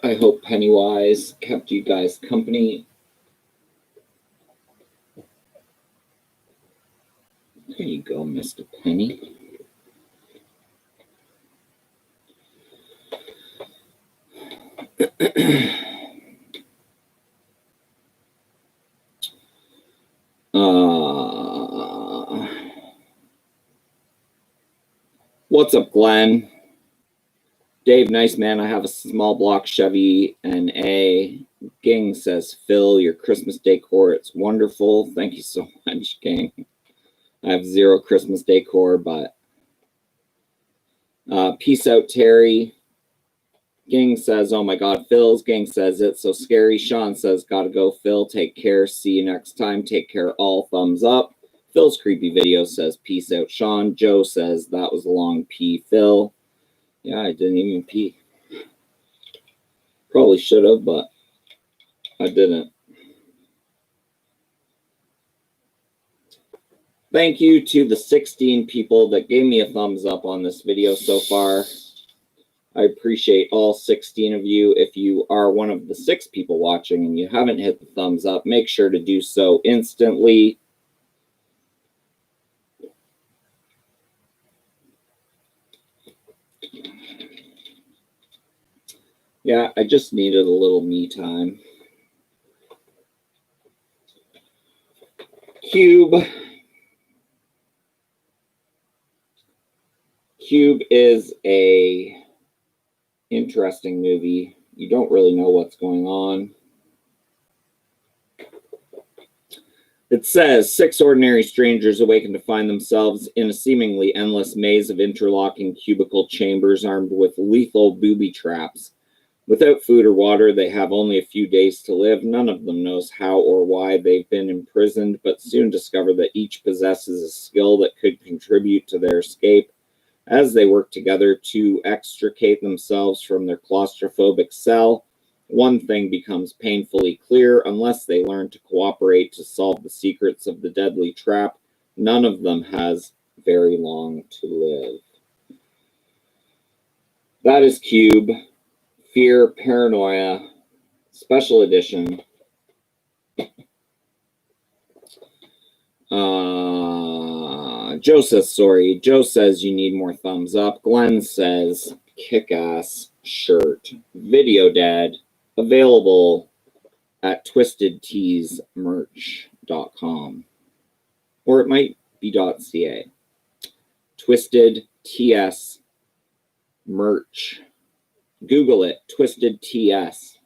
S1: I hope Pennywise kept you guys company. There you go, Mr. Penny. What's up, Glenn? Dave, nice man. I have a small block Chevy NA. Ging says, Phil, your Christmas decor, it's wonderful. Thank you so much, Ging. I have zero Christmas decor, but peace out, Terry. Ging says, oh my God, Phil's. Ging says, it's so scary. Sean says, gotta go, Phil. Take care. See you next time. Take care, all. Thumbs up. Phil's creepy video says, peace out, Sean. Joe says, that was a long pee, Phil. Yeah, I didn't even pee. Probably should have, but I didn't. Thank you to the 16 people that gave me a thumbs up on this video so far. I appreciate all 16 of you. If you are one of the 6 people watching and you haven't hit the thumbs up, make sure to do so instantly. Yeah, I just needed a little me time. Cube. Cube is a interesting movie. You don't really know what's going on. It says 6 ordinary strangers awaken to find themselves in a seemingly endless maze of interlocking cubicle chambers armed with lethal booby traps. Without food or water, they have only a few days to live. None of them knows how or why they've been imprisoned, but soon discover that each possesses a skill that could contribute to their escape. As they work together to extricate themselves from their claustrophobic cell, one thing becomes painfully clear: unless they learn to cooperate to solve the secrets of the deadly trap, none of them has very long to live. That is Cube. Fear, Paranoia, Special Edition. Joe says, sorry. Joe says you need more thumbs up. Glenn says, kick-ass shirt. Video Dad, available at twistedteesmerch.com. Or it might be .ca. Twisted TS merch. Google it, Twisted TS.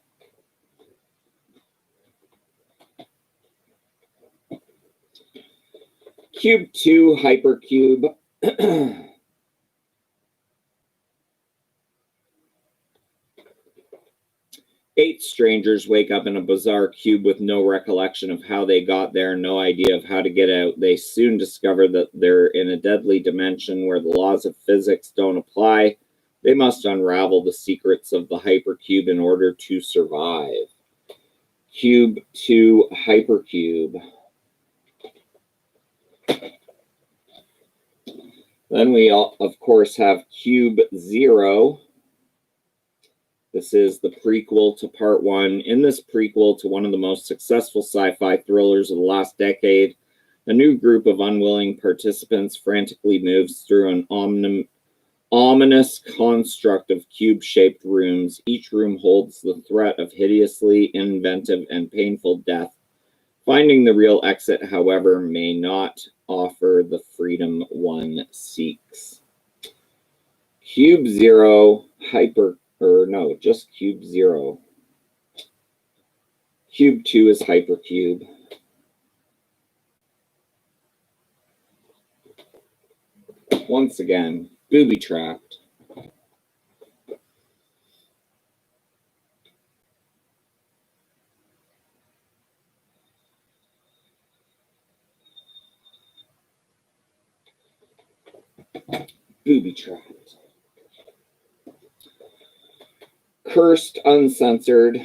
S1: Cube 2 Hypercube. 8 strangers wake up in a bizarre cube with no recollection of how they got there, no idea of how to get out. They soon discover that they're in a deadly dimension where the laws of physics don't apply. They must unravel the secrets of the hypercube in order to survive. Cube 2 Hypercube. Then we, of course, have Cube 0. This is the prequel to Part 1. In this prequel to one of the most successful sci-fi thrillers of the last decade, a new group of unwilling participants frantically moves through an ominous construct of cube-shaped rooms. Each room holds the threat of hideously inventive and painful death. Finding the real exit, however, may not offer the freedom one seeks. Cube 0 just Cube 0. Cube 2 is Hypercube. Once again, booby-trapped. Booby-trapped. Cursed Uncensored.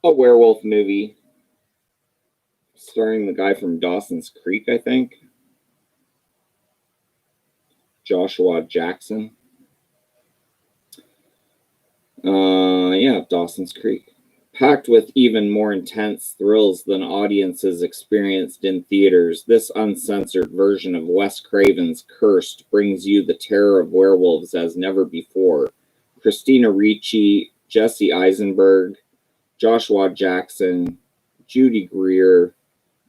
S1: A werewolf movie starring the guy from Dawson's Creek, I think. Joshua Jackson. Dawson's Creek. Packed with even more intense thrills than audiences experienced in theaters, this uncensored version of Wes Craven's Cursed brings you the terror of werewolves as never before. Christina Ricci, Jesse Eisenberg, Joshua Jackson, Judy Greer,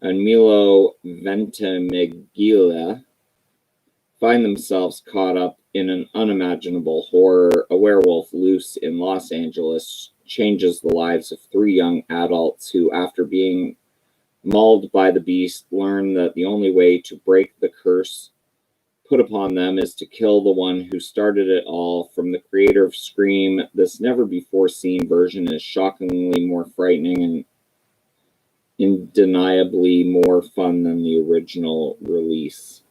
S1: and Milo Ventimiglia find themselves caught up in an unimaginable horror. A werewolf loose in Los Angeles changes the lives of three young adults who, after being mauled by the beast, learn that the only way to break the curse put upon them is to kill the one who started it all. From the creator of Scream, this never-before-seen version is shockingly more frightening and undeniably more fun than the original release.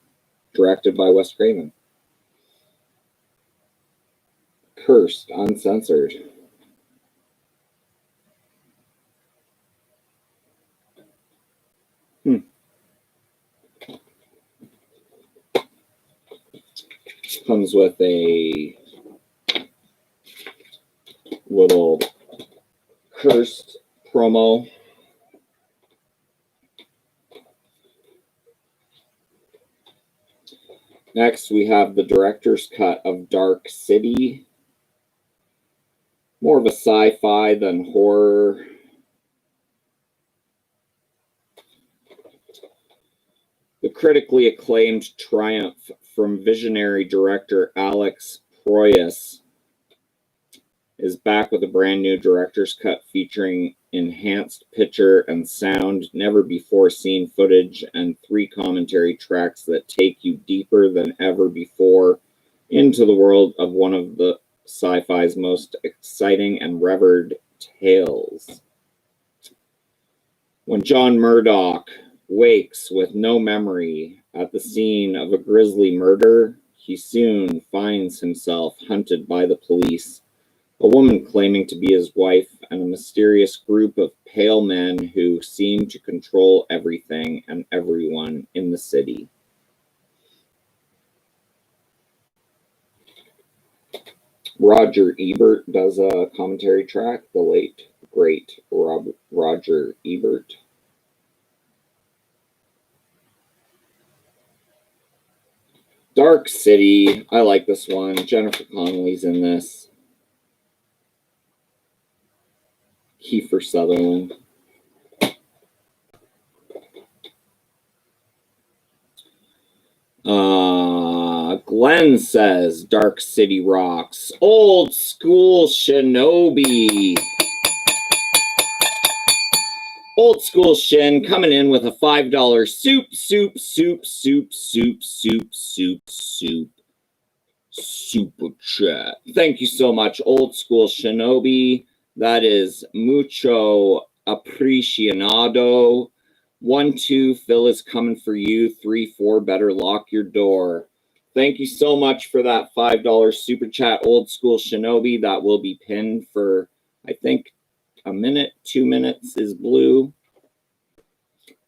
S1: Directed by Wes Craven. Cursed, uncensored. Comes with a little Cursed promo. Next, we have the director's cut of Dark City. More of a sci-fi than horror. The critically acclaimed triumph from visionary director Alex Proyas is back with a brand new director's cut featuring enhanced picture and sound, never before seen footage, and 3 commentary tracks that take you deeper than ever before into the world of one of the sci-fi's most exciting and revered tales. When John Murdoch wakes with no memory at the scene of a grisly murder, he soon finds himself hunted by the police, a woman claiming to be his wife, and a mysterious group of pale men who seem to control everything and everyone in the city. Roger Ebert does a commentary track, the late, great Roger Ebert. Dark City, I like this one. Jennifer Connelly's in this. Kiefer Sutherland. Glenn says Dark City rocks. Old school Shinobi. Old school Shin coming in with a $5 super chat. Thank you so much, Old School Shinobi. That is mucho apreciado. 1, 2, Phil is coming for you. 3, 4, better lock your door. Thank you so much for that $5 super chat, Old School Shinobi. That will be pinned for, I think, a minute, 2 minutes is blue.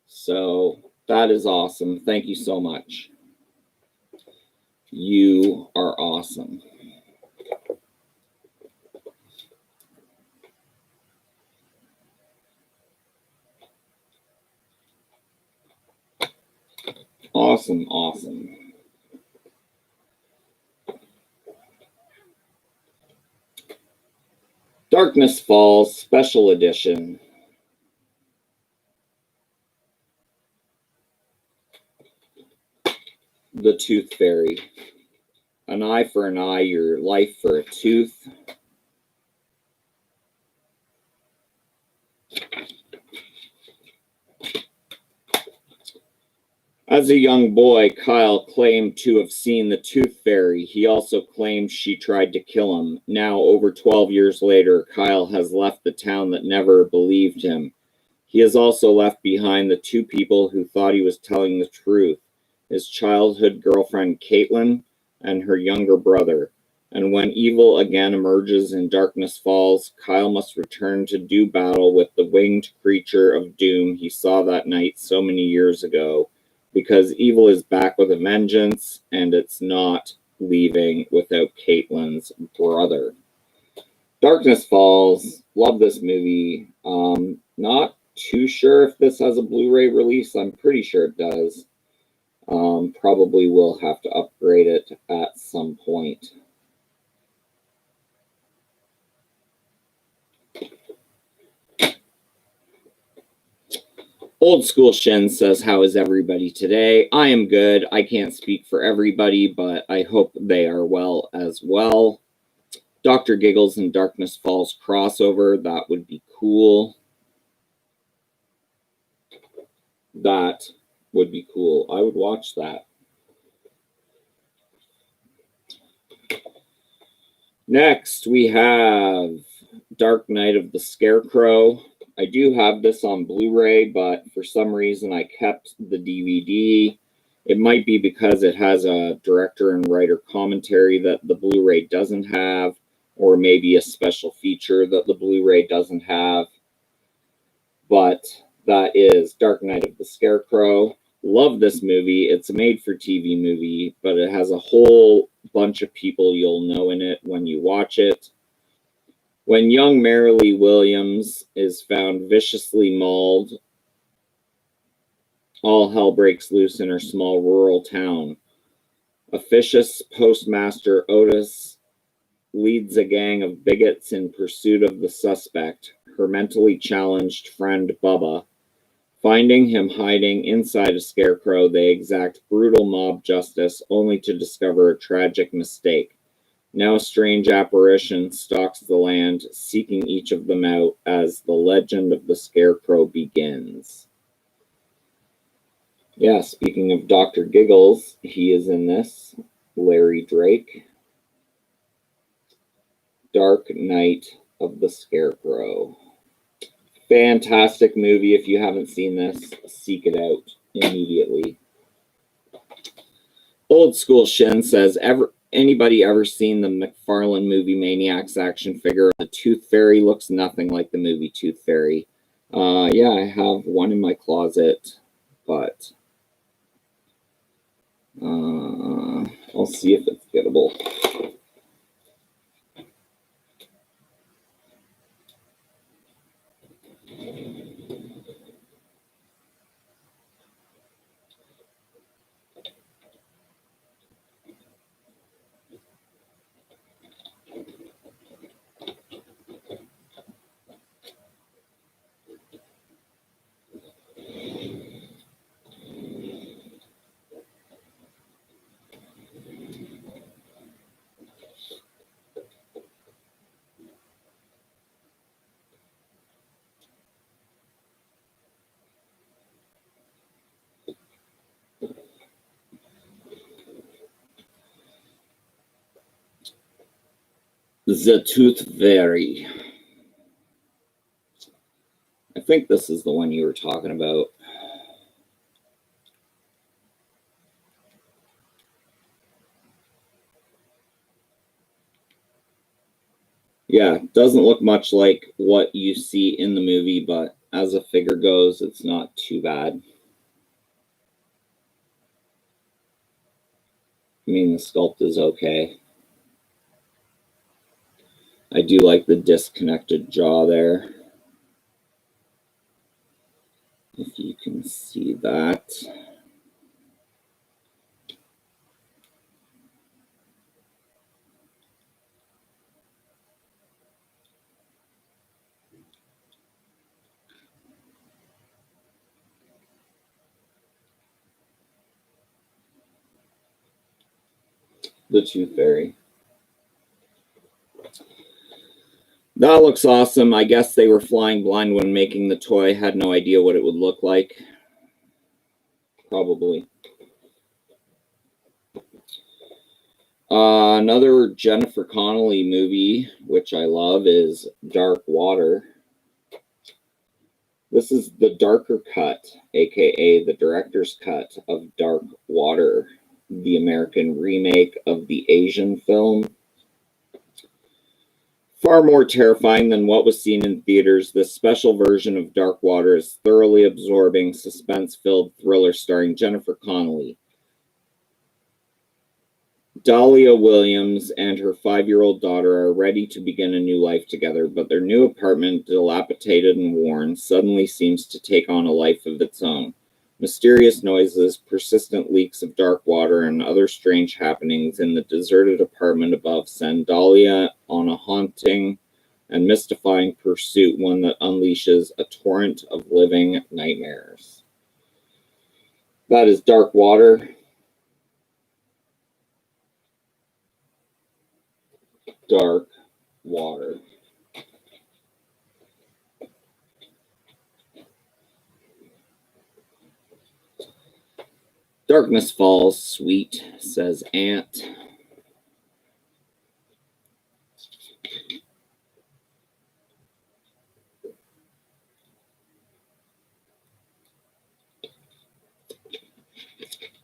S1: So that is awesome. Thank you so much. You are awesome. Awesome, awesome. Darkness Falls Special Edition. The Tooth Fairy. An eye for an eye, your life for a tooth. As a young boy, Kyle claimed to have seen the Tooth Fairy. He also claimed she tried to kill him. Now, over 12 years later, Kyle has left the town that never believed him. He has also left behind the 2 people who thought he was telling the truth, his childhood girlfriend Caitlin and her younger brother. And when evil again emerges in Darkness Falls, Kyle must return to do battle with the winged creature of doom he saw that night so many years ago. Because evil is back with a vengeance, and it's not leaving without Caitlin's brother. Darkness Falls. Love this movie. Not too sure if this has a Blu-ray release. I'm pretty sure it does. Probably will have to upgrade it at some point. Old School Shin says, how is everybody today? I am good. I can't speak for everybody, but I hope they are well as well. Dr. Giggles and Darkness Falls crossover. That would be cool. That would be cool. I would watch that. Next, we have Dark Night of the Scarecrow. I do have this on Blu-ray, but for some reason I kept the DVD. It might be because it has a director and writer commentary that the Blu-ray doesn't have, or maybe a special feature that the Blu-ray doesn't have. But that is Dark Night of the Scarecrow. Love this movie. It's a made-for-TV movie, but it has a whole bunch of people you'll know in it when you watch it. When young Marilee Williams is found viciously mauled, all hell breaks loose in her small rural town. Officious postmaster Otis leads a gang of bigots in pursuit of the suspect, her mentally challenged friend Bubba. Finding him hiding inside a scarecrow, they exact brutal mob justice, only to discover a tragic mistake. Now a strange apparition stalks the land, seeking each of them out as the legend of the Scarecrow begins. Yeah, speaking of Dr. Giggles, he is in this. Larry Drake. Dark Night of the Scarecrow. Fantastic movie. If you haven't seen this, seek it out immediately. Old School Shin says, anybody ever seen the McFarlane movie Maniacs action figure? The Tooth Fairy looks nothing like the movie Tooth Fairy. Yeah, I have one in my closet, but I'll see if it's gettable. The Tooth Fairy. I think this is the one you were talking about. Yeah, doesn't look much like what you see in the movie, but as a figure goes, it's not too bad. I mean, the sculpt is okay. I do like the disconnected jaw there. If you can see that. The Tooth Fairy. That looks awesome. I guess they were flying blind when making the toy. Had no idea what it would look like. Probably. Another Jennifer Connelly movie, which I love, is Dark Water. This is the darker cut, aka the director's cut of Dark Water, the American remake of the Asian film. Far more terrifying than what was seen in theaters, this special version of Dark Water is thoroughly absorbing, suspense-filled thriller starring Jennifer Connelly. Dahlia Williams and her 5-year-old daughter are ready to begin a new life together, but their new apartment, dilapidated and worn, suddenly seems to take on a life of its own. Mysterious noises, persistent leaks of dark water, and other strange happenings in the deserted apartment above send Dahlia on a haunting and mystifying pursuit, one that unleashes a torrent of living nightmares. That is Dark Water. Dark Water. Darkness falls, sweet, says Aunt.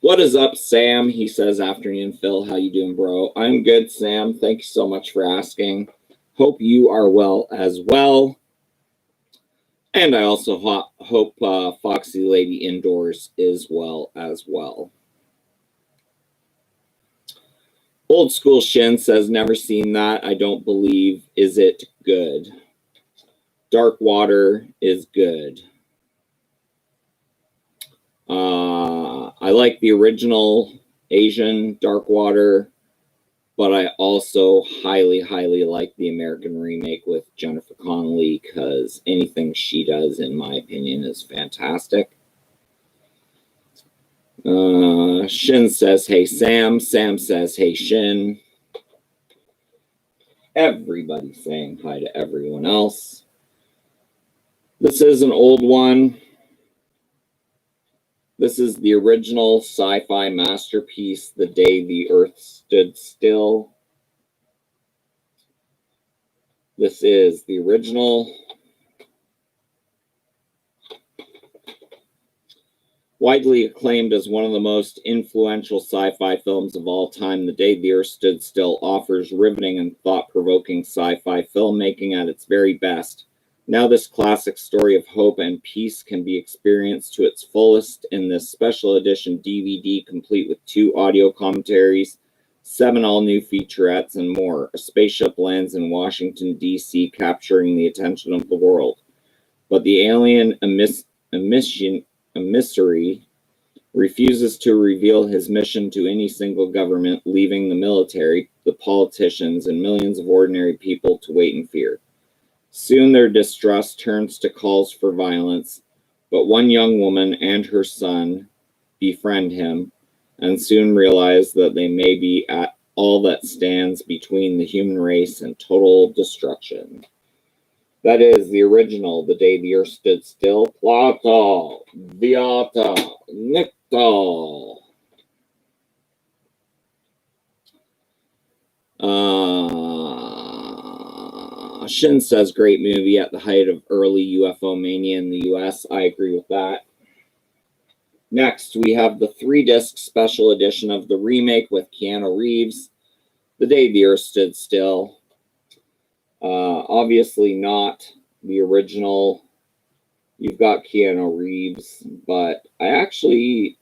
S1: What is up, Sam? He says, afternoon, Phil. How you doing, bro? I'm good, Sam. Thank you so much for asking. Hope you are well as well. And I also hope Foxy Lady Indoors is well as well. Old School Shin says, never seen that. I don't believe. Is it good? Dark Water is good. I like the original Asian Dark Water, but I also highly, highly like the American remake with Jennifer Connelly, because anything she does, in my opinion, is fantastic. Shin says, hey, Sam. Sam says, hey, Shin. Everybody's saying hi to everyone else. This is an old one. This is the original sci-fi masterpiece, The Day the Earth Stood Still. This is the original. Widely acclaimed as one of the most influential sci-fi films of all time, The Day the Earth Stood Still offers riveting and thought-provoking sci-fi filmmaking at its very best. Now this classic story of hope and peace can be experienced to its fullest in this special edition DVD, complete with 2 audio commentaries, 7 all-new featurettes, and more. A spaceship lands in Washington, D.C., capturing the attention of the world. But the alien emissary refuses to reveal his mission to any single government, leaving the military, the politicians, and millions of ordinary people to wait in fear. Soon their distrust turns to calls for violence, but one young woman and her son befriend him and soon realize that they may be at all that stands between the human race and total destruction. That is the original, The Day the Earth Stood Still. Plata, Viata, Nictal. Shin says, great movie at the height of early UFO mania in the US. I agree with that. Next, we have the 3-disc special edition of the remake with Keanu Reeves, The Day the Earth Stood Still. Obviously not the original. You've got Keanu Reeves, but I actually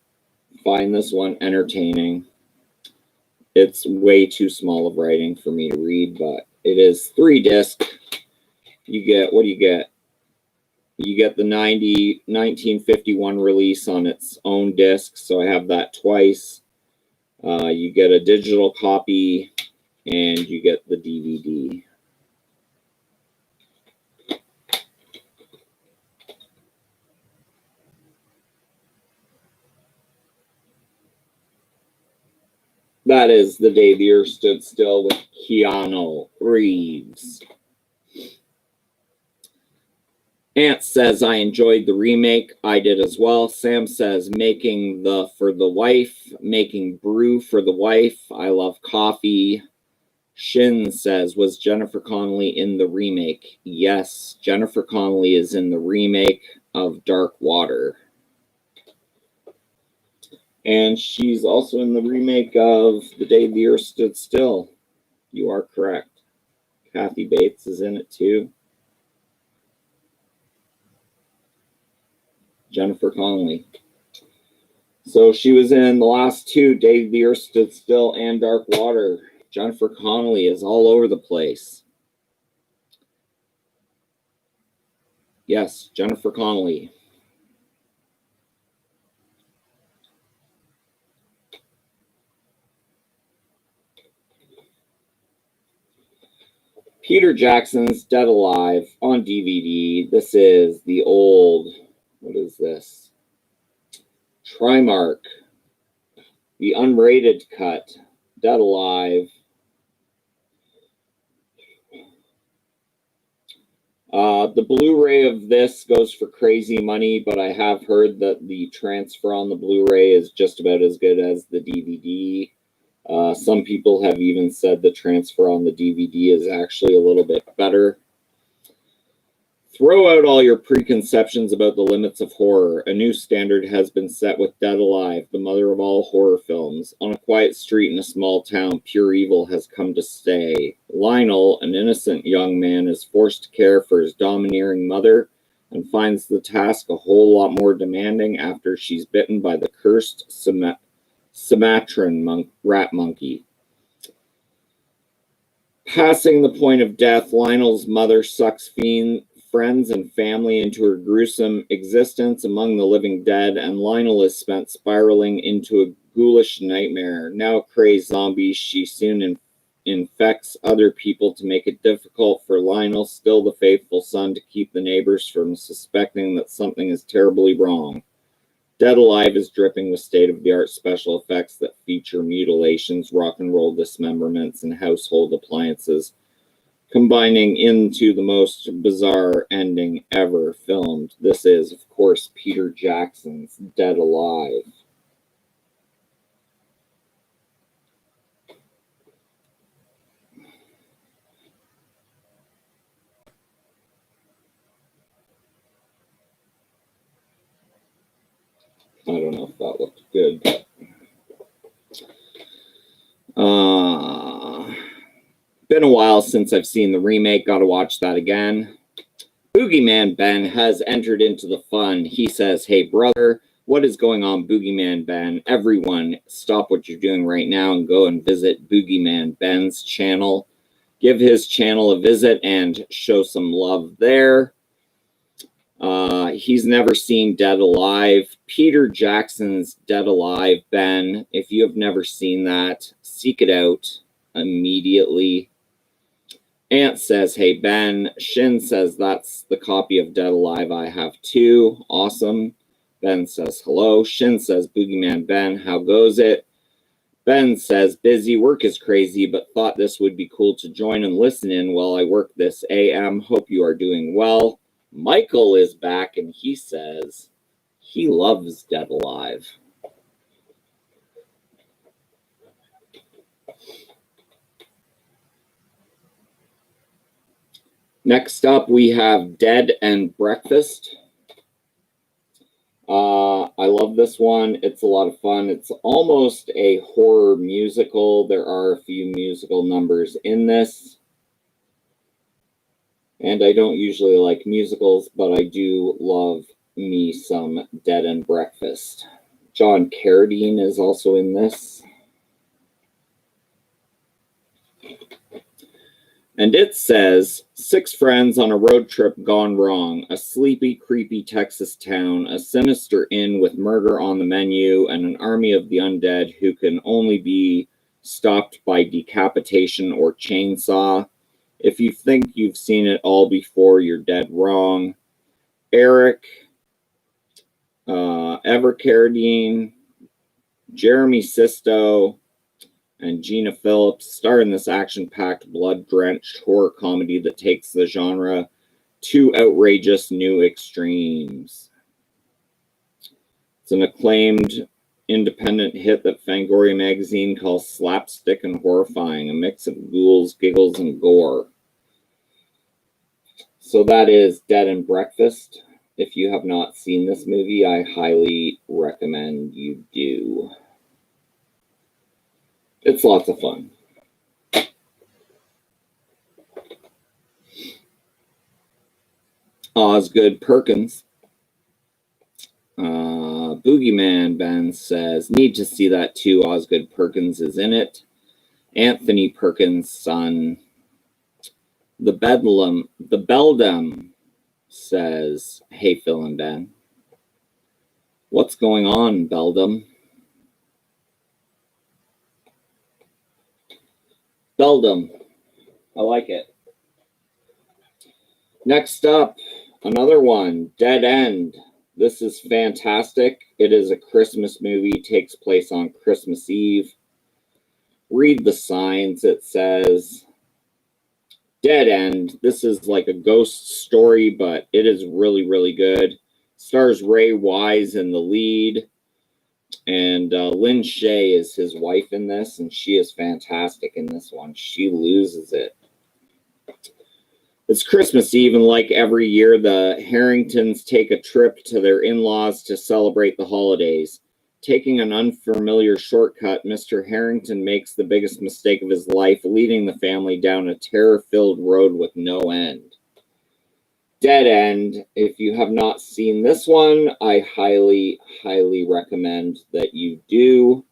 S1: find this one entertaining. It's way too small of writing for me to read, but it is 3-disc. You get, what do you get? You get the 1951 release on its own disc, so I have that twice. You get a digital copy, and you get the DVD. That is The Day the Earth Stood Still with Keanu Reeves. Aunt says, I enjoyed the remake. I did as well. Sam says, making for the wife, making brew for the wife. I love coffee. Shin says, was Jennifer Connelly in the remake? Yes, Jennifer Connelly is in the remake of Dark Water. And she's also in the remake of The Day the Earth Stood Still. You are correct. Kathy Bates is in it too. Jennifer Connelly. So she was in the last two, Day the Earth Stood Still and Dark Water. Jennifer Connelly is all over the place. Yes, Jennifer Connelly. Peter Jackson's Dead Alive on DVD. This is the old, what is this? Trimark. The unrated cut. Dead Alive. The Blu-ray of this goes for crazy money, but I have heard that the transfer on the Blu-ray is just about as good as the DVD. Some people have even said the transfer on the DVD is actually a little bit better. Throw out all your preconceptions about the limits of horror. A new standard has been set with Dead Alive, the mother of all horror films. On a quiet street in a small town, pure evil has come to stay. Lionel, an innocent young man, is forced to care for his domineering mother and finds the task a whole lot more demanding after she's bitten by the cursed Sumatran rat monkey. Passing the point of death, Lionel's mother sucks friends and family into her gruesome existence among the living dead, and Lionel is spent spiraling into a ghoulish nightmare. Now a crazed zombie, she soon infects other people to make it difficult for Lionel, still the faithful son, to keep the neighbors from suspecting that something is terribly wrong. Dead Alive is dripping with state-of-the-art special effects that feature mutilations, rock and roll dismemberments, and household appliances, combining into the most bizarre ending ever filmed. This is, of course, Peter Jackson's Dead Alive. I don't know if that looked good, but been a while since I've seen the remake. Gotta watch that again. Boogeyman Ben has entered into the fun. He says, "Hey brother, what is going on, Boogeyman Ben? Everyone, stop what you're doing right now and go and visit Boogeyman Ben's channel. Give his channel a visit and show some love there." He's never seen Dead Alive. Peter Jackson's Dead Alive, Ben. If you have never seen that, seek it out immediately. Ant says, "Hey, Ben." Shin says, "That's the copy of Dead Alive I have too." Awesome. Ben says, "Hello." Shin says, "Boogeyman Ben, how goes it?" Ben says, "Busy, work is crazy, but thought this would be cool to join and listen in while I work this AM. Hope you are doing well." Michael is back, and he says he loves Dead Alive. Next up, we have Dead and Breakfast. I love this one. It's a lot of fun. It's almost a horror musical. There are a few musical numbers in this. And I don't usually like musicals, but I do love me some Dead and Breakfast. John Carradine is also in this. And it says, 6 friends on a road trip gone wrong. A sleepy, creepy Texas town, a sinister inn with murder on the menu, and an army of the undead who can only be stopped by decapitation or chainsaw. If you think you've seen it all before, you're dead wrong. Eric, Ever Carradine, Jeremy Sisto, and Gina Phillips star in this action-packed, blood-drenched horror comedy that takes the genre to outrageous new extremes. It's an acclaimed independent hit that Fangoria magazine calls slapstick and horrifying, a mix of ghouls, giggles, and gore. So that is Dead and Breakfast. If you have not seen this movie, I highly recommend you do. It's lots of fun. Osgood Perkins. Boogeyman Ben says, need to see that too. Osgood Perkins is in it. Anthony Perkins' son. The Beldam says, hey, Phil and Ben. What's going on, Beldam? Beldam. I like it. Next up, another one, Dead End. This is fantastic. It is a Christmas movie, takes place on Christmas Eve. Read the signs. It says, Dead End. This is like a ghost story, but it is really, really good. Stars Ray Wise in the lead. And Lynn Shay is his wife in this, and she is fantastic in this one. She loses it. It's Christmas Eve, and like every year, the Harringtons take a trip to their in-laws to celebrate the holidays. Taking an unfamiliar shortcut, Mr. Harrington makes the biggest mistake of his life, leading the family down a terror-filled road with no end. Dead End. If you have not seen this one, I highly, highly recommend that you do.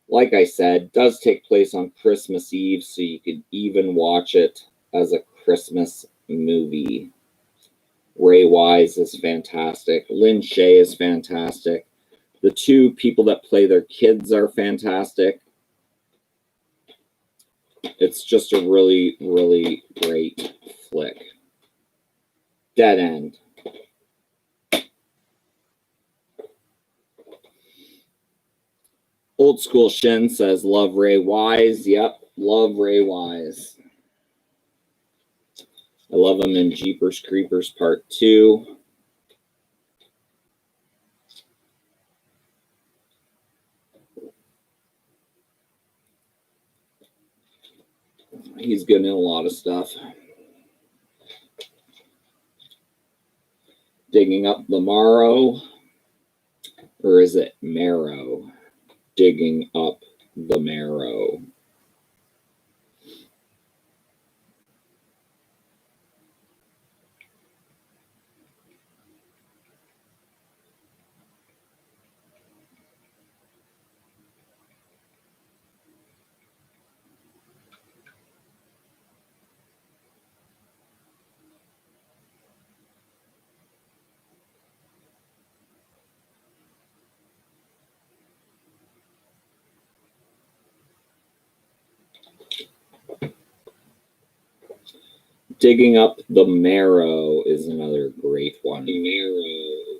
S1: Like I said, does take place on Christmas Eve, so you could even watch it as a Christmas movie. Ray Wise is fantastic. Lynn Shay is fantastic. The two people that play their kids are fantastic. It's just a really, really great flick. Dead End. Old School Shin says, love Ray Wise. Yep, love Ray Wise. I love him in Jeepers Creepers Part 2. He's good in a lot of stuff. Digging Up the Marrow. Or is it Marrow? Digging Up the Marrow. Digging Up the Marrow is another great one. Marrow.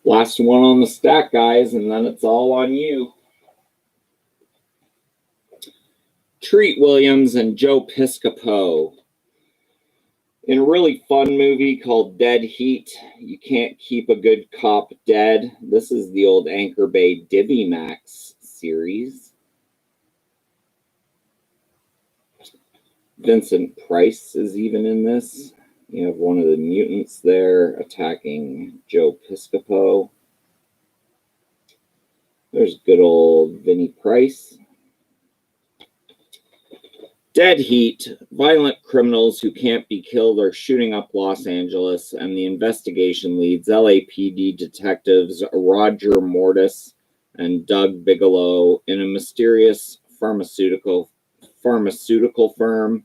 S1: Last one on the stack, guys, and then it's all on you. Treat Williams and Joe Piscopo. In a really fun movie called Dead Heat, you can't keep a good cop dead. This is the old Anchor Bay Divvy Max series. Vincent Price is even in this. You have one of the mutants there attacking Joe Piscopo. There's good old Vinnie Price. Dead Heat. Violent criminals who can't be killed are shooting up Los Angeles, and the investigation leads LAPD detectives Roger Mortis and Doug Bigelow in a mysterious pharmaceutical firm.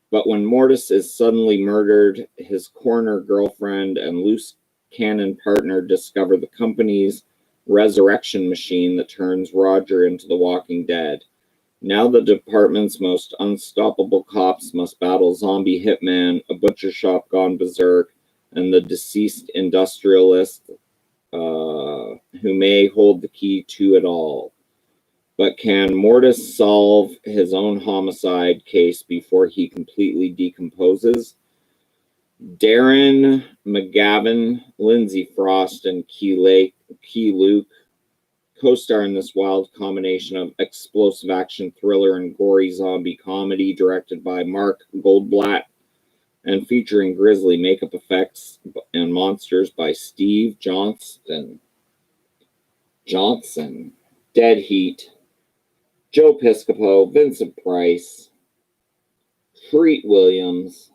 S1: But when Mortis is suddenly murdered, his coroner girlfriend and loose cannon partner discover the company's resurrection machine that turns Roger into the Walking Dead. Now the department's most unstoppable cops must battle zombie hitman, a butcher shop gone berserk, and the deceased industrialist who may hold the key to it all. But can Mortis solve his own homicide case before he completely decomposes? Darren McGavin, Lindsay Frost, and Key Luke co-star in this wild combination of explosive action thriller and gory zombie comedy, directed by Mark Goldblatt and featuring grisly makeup effects and monsters by Steve Johnson. Dead Heat. Joe Piscopo, Vincent Price, Treat Williams.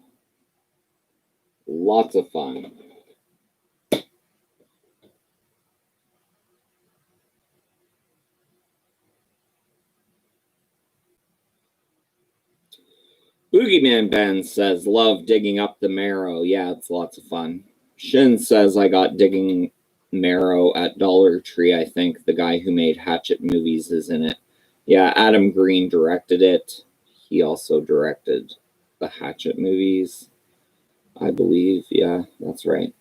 S1: Lots of fun. Boogeyman Ben says, love digging up the marrow. Yeah, it's lots of fun. Shin says, I got digging marrow at Dollar Tree. I think the guy who made Hatchet movies is in it. Yeah, Adam Green directed it. He also directed the Hatchet movies, I believe. Yeah, that's right.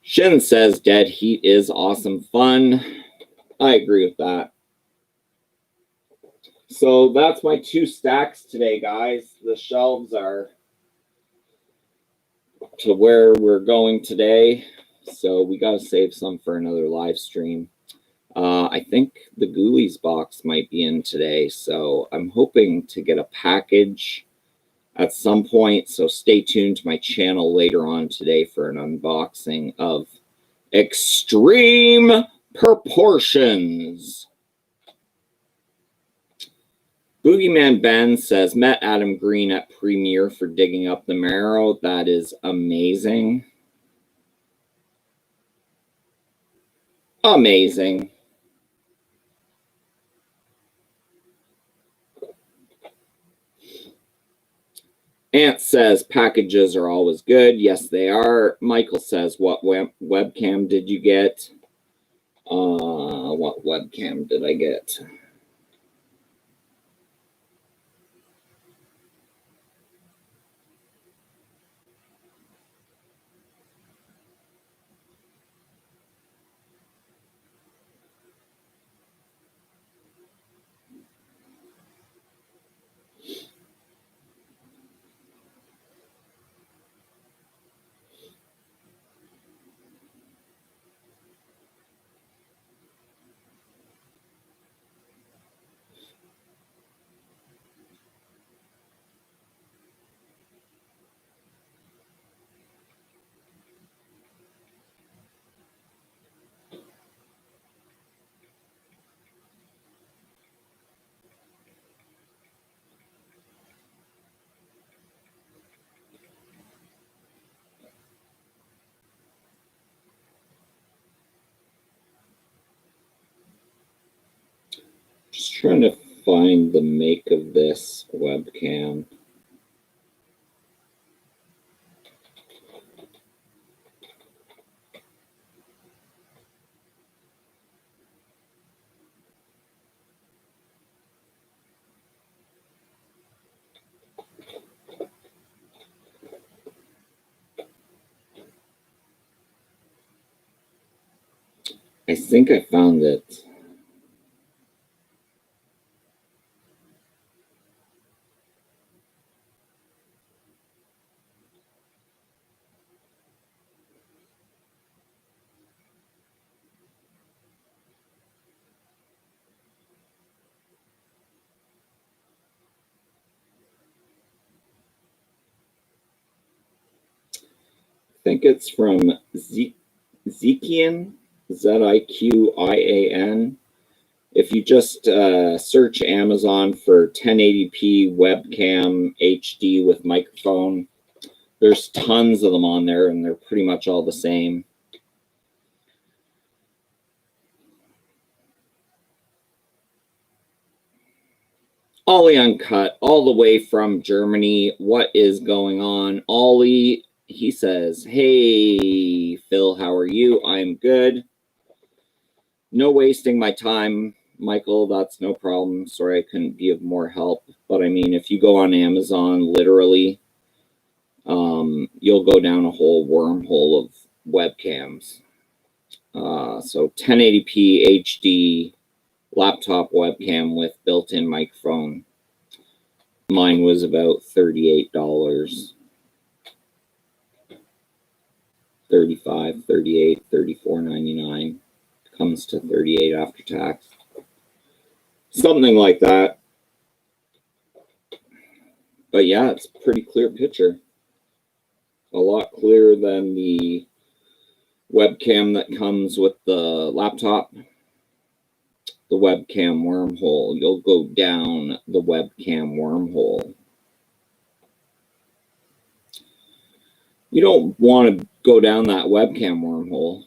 S1: Shin says, Dead Heat is awesome fun. I agree with that. So that's my 2 stacks today, guys. The shelves are to where we're going today, so we got to save some for another live stream. I think the Ghoulies box might be in today, so I'm hoping to get a package at some point, so stay tuned to my channel later on today for an unboxing of Extreme Proportions. Boogeyman Ben says, met Adam Green at Premiere for digging up the marrow. That is amazing. Amazing. Ant says, packages are always good. Yes, they are. Michael says, what webcam did you get? What webcam did I get? Just trying to find the make of this webcam. I think I found it. I think it's from Zikian, Ziquian. If you just search Amazon for 1080p webcam HD with microphone, there's tons of them on there, and they're pretty much all the same. Ollie Uncut, all the way from Germany. What is going on? Ollie, he says, hey, Phil, how are you? I'm good. No wasting my time, Michael. That's no problem. Sorry I couldn't be of more help. But I mean, if you go on Amazon, literally, you'll go down a whole wormhole of webcams. So 1080p HD laptop webcam with built-in microphone. Mine was about $38. $35, $38, $34.99. Comes to $38 after tax. Something like that. But yeah, it's a pretty clear picture. A lot clearer than the webcam that comes with the laptop. the webcam wormhole. You'll go down the webcam wormhole. You don't want to go down that webcam wormhole.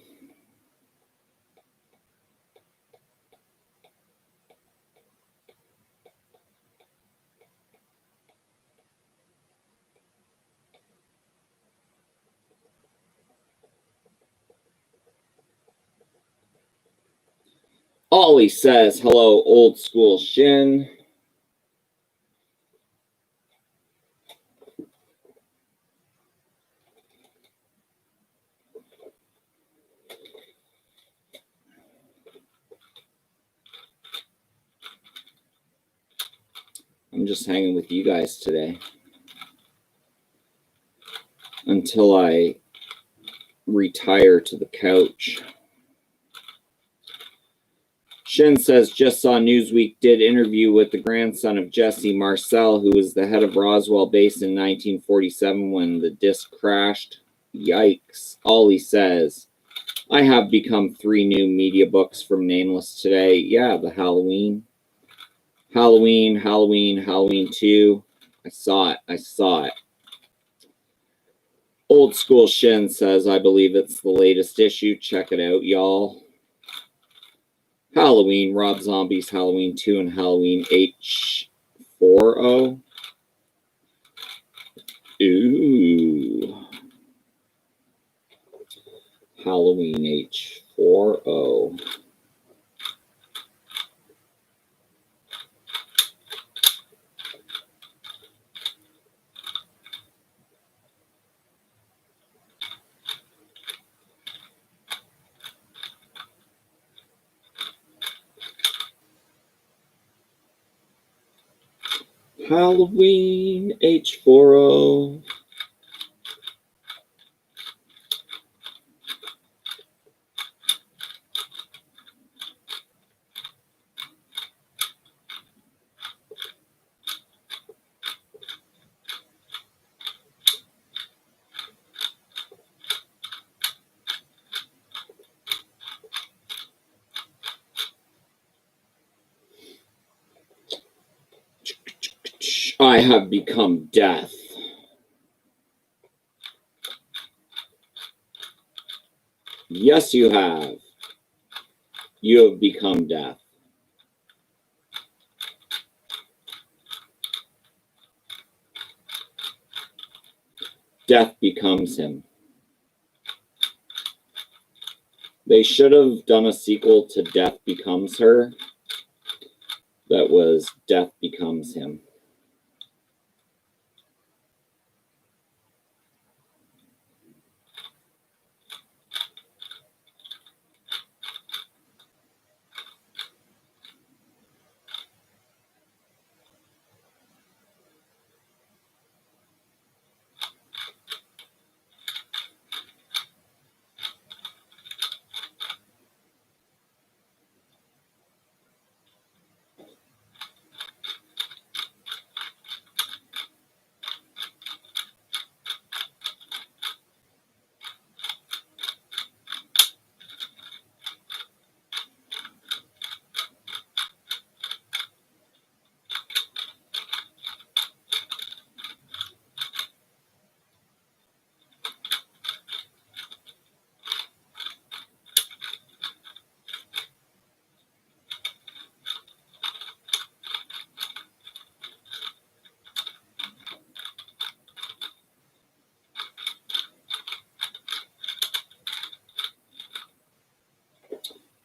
S1: Ollie says, hello, old school Shin. I'm just hanging with you guys today until I retire to the couch. Shin says, just saw Newsweek did interview with the grandson of Jesse Marcel, who was the head of Roswell base in 1947 when the disc crashed. Yikes. Ollie says, I have become 3 new media books from Nameless today. Yeah, the Halloween 2. I saw it. Old School Shin says, I believe it's the latest issue. Check it out, y'all. Halloween, Rob Zombie's Halloween 2 and Halloween H40. Ooh. Halloween H40. Halloween H40. I have become death. Yes, you have. You have become death. Death becomes him. They should have done a sequel to Death Becomes Her that was Death Becomes Him.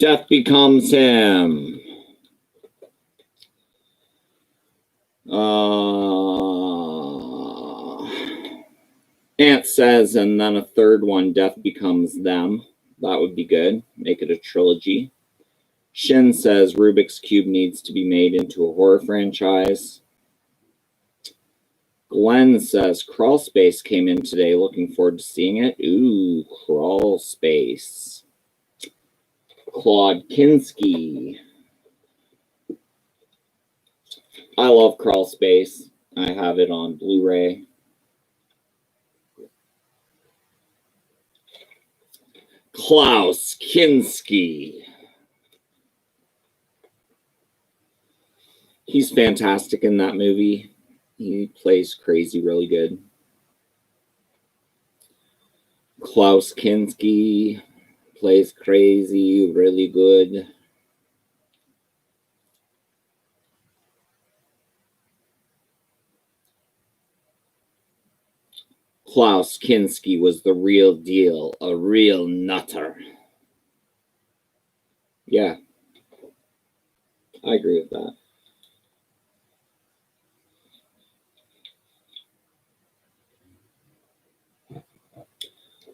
S1: Death becomes him. Ant says, and then a third one, Death Becomes Them. That would be good. Make it a trilogy. Shin says, Rubik's Cube needs to be made into a horror franchise. Glenn says, Crawl Space came in today. Looking forward to seeing it. Ooh, Crawl Space. Claude Kinski. I love Crawl Space. I have it on Blu-ray. Klaus Kinski. He's fantastic in that movie. He plays crazy really good. Klaus Kinski plays crazy really good. Klaus Kinski was the real deal, a real nutter. Yeah, I agree with that.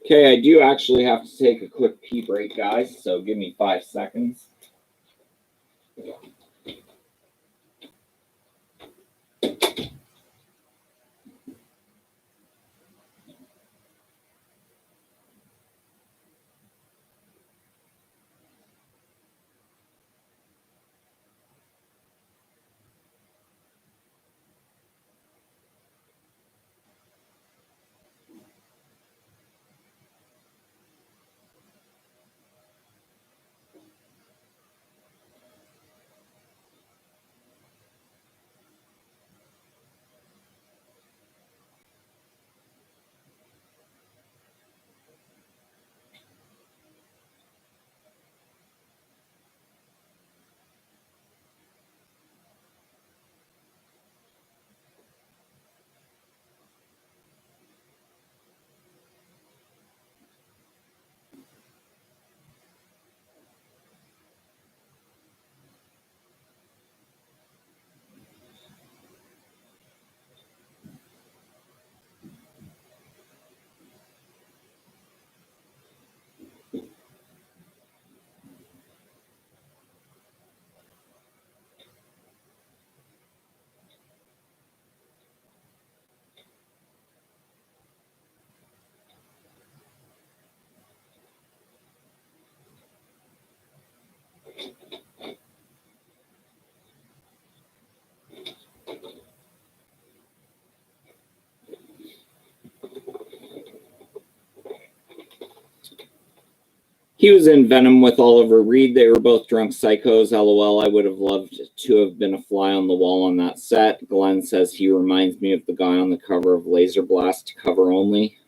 S1: Okay, I do actually have to take a quick pee break, guys, so give me 5 seconds. He was in Venom with Oliver Reed. They were both drunk psychos. LOL, I would have loved to have been a fly on the wall on that set. Glenn says he reminds me of the guy on the cover of Laser Blast, cover only.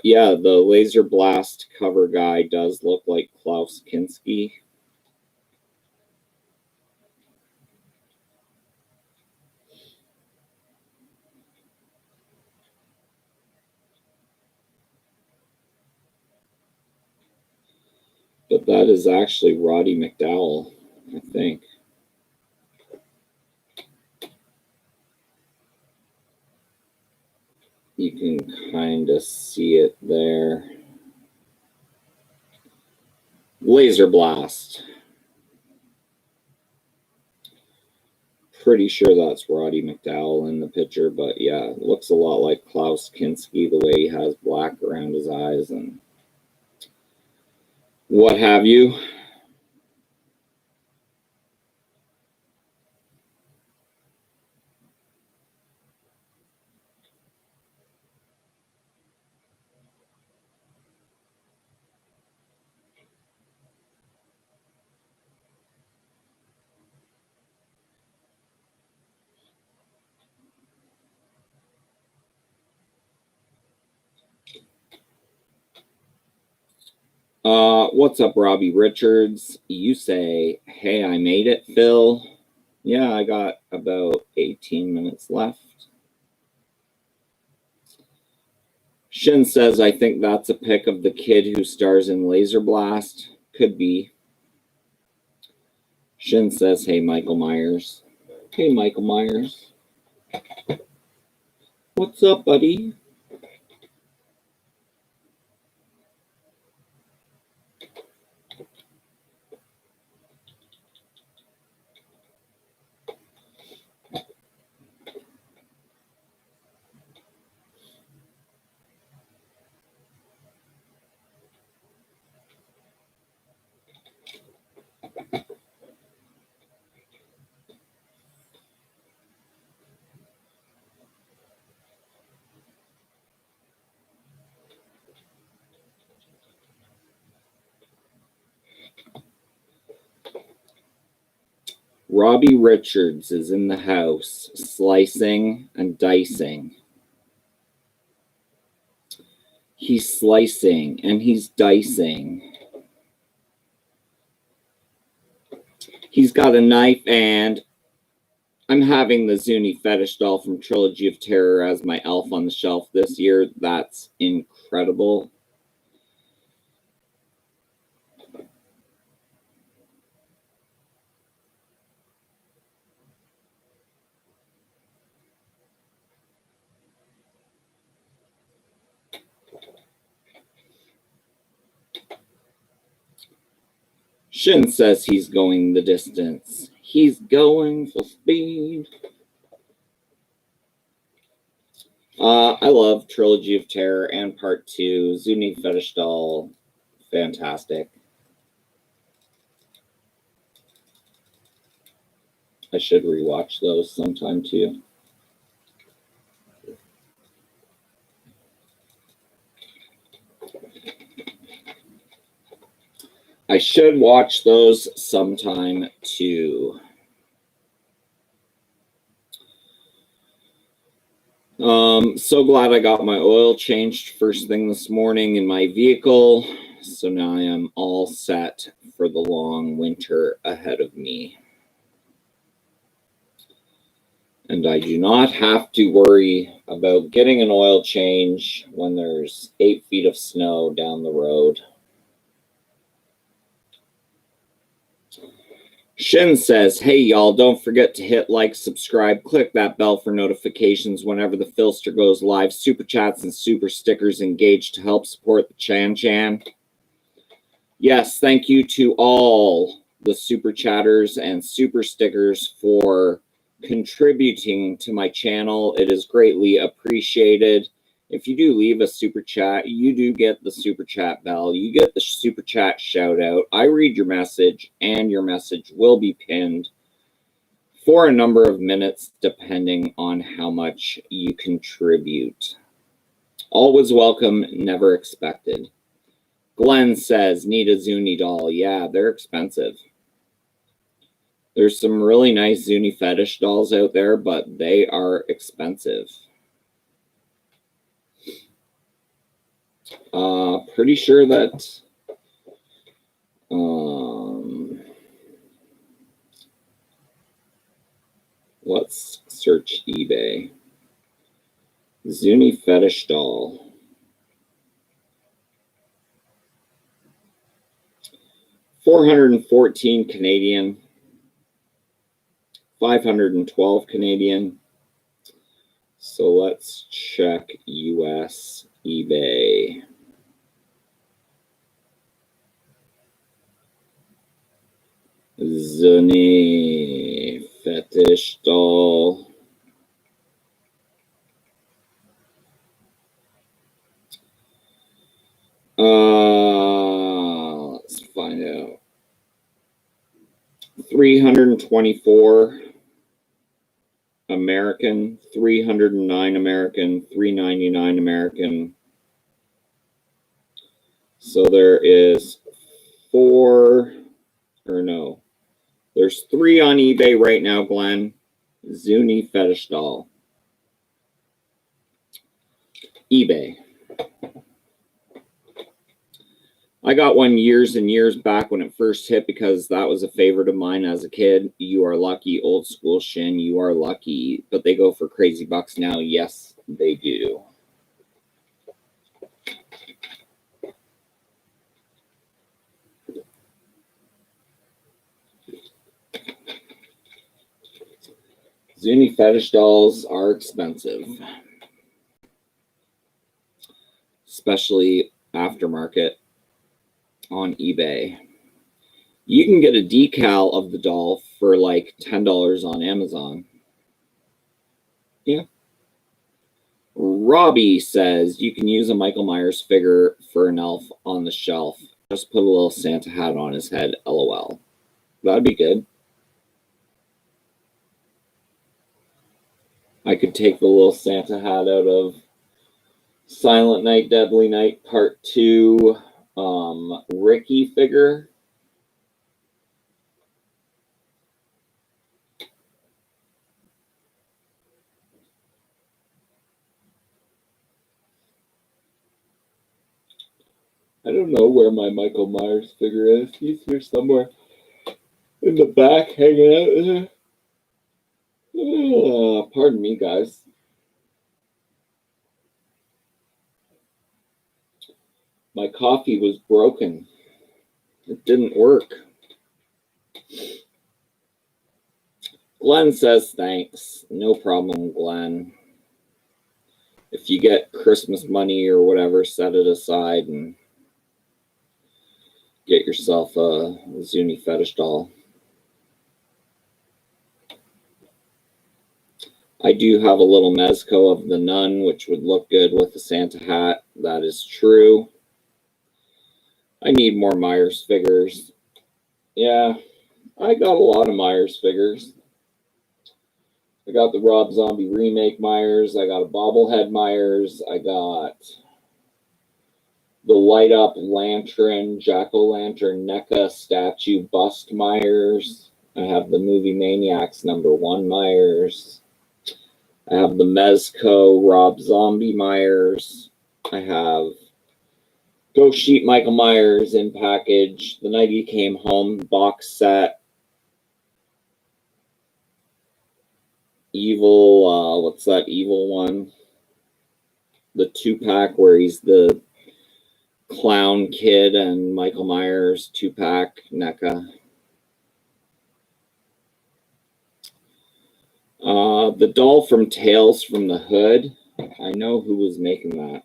S1: Yeah, the Laser Blast cover guy does look like Klaus Kinski. But that is actually Roddy McDowell, I think. You can kind of see it there. Laser Blast. Pretty sure that's Roddy McDowell in the picture, but yeah, it looks a lot like Klaus Kinski, the way he has black around his eyes and what have you. What's up, Robbie Richards? You say, hey, I made it, Phil. Yeah, I got about 18 minutes left. Shin says, I think that's a pic of the kid who stars in Laser Blast. Could be. Shin says, hey, Michael Myers. Hey, Michael Myers. What's up, buddy? Robbie Richards is in the house, slicing and dicing. He's slicing and he's dicing. He's got a knife, and I'm having the Zuni fetish doll from Trilogy of Terror as my elf on the shelf this year. That's incredible. Shin says he's going the distance. He's going full speed. I love Trilogy of Terror and Part 2. Zuni Fetish Doll, fantastic. I should rewatch those sometime too. I should watch those sometime too. So glad I got my oil changed first thing this morning in my vehicle. So now I am all set for the long winter ahead of me. And I do not have to worry about getting an oil change when there's 8 feet of snow down the road. Shin says, hey, y'all, don't forget to hit like, subscribe, click that bell for notifications whenever the Filster goes live. Super chats and super stickers engaged to help support the Chan. Yes, thank you to all the super chatters and super stickers for contributing to my channel. It is greatly appreciated. If you do leave a super chat, you do get the super chat bell. You get the super chat shout out. I read your message, and your message will be pinned for a number of minutes, depending on how much you contribute. Always welcome, never expected. Glenn says, need a Zuni doll. Yeah, they're expensive. There's some really nice Zuni fetish dolls out there, but they are expensive. Pretty sure that let's search eBay. Zuni fetish doll. $414 Canadian. $512 Canadian. So let's check US eBay. Zuni fetish doll. Let's find out. 324 American, 309 American, 399 American. So there is there's 3 on eBay right now, Glenn. Zuni fetish doll. eBay. I got one years and years back when it first hit because that was a favorite of mine as a kid. You are lucky, old school Shin. You are lucky. But they go for crazy bucks now. Yes, they do. Zuni fetish dolls are expensive. Especially aftermarket on eBay. You can get a decal of the doll for like $10 on Amazon. Yeah. Robbie says you can use a Michael Myers figure for an elf on the shelf. Just put a little Santa hat on his head, LOL. That'd be good. I could take the little Santa hat out of Silent Night, Deadly Night Part 2 Ricky figure. I don't know where my Michael Myers figure is. He's here somewhere in the back hanging out. Oh, pardon me, guys. My coffee was broken. It didn't work. Glenn says thanks. No problem, Glenn. If you get Christmas money or whatever, set it aside and get yourself a Zuni fetish doll. I do have a little mezco of the nun, which would look good with the Santa hat. That is true. I need more Myers figures. Yeah, I got a lot of Myers figures. I got the Rob Zombie remake Myers. I got a bobblehead Myers. I got the light up lantern, jack-o'-lantern NECA statue bust Myers. I have the Movie Maniacs #1 Myers. I have the Mezco Rob Zombie Myers. I have Ghost Sheet Michael Myers in package. The Night He Came Home box set. Evil, what's that evil one? The 2-pack where he's the clown kid and Michael Myers 2-pack NECA. The doll from Tales from the Hood. I know who was making that.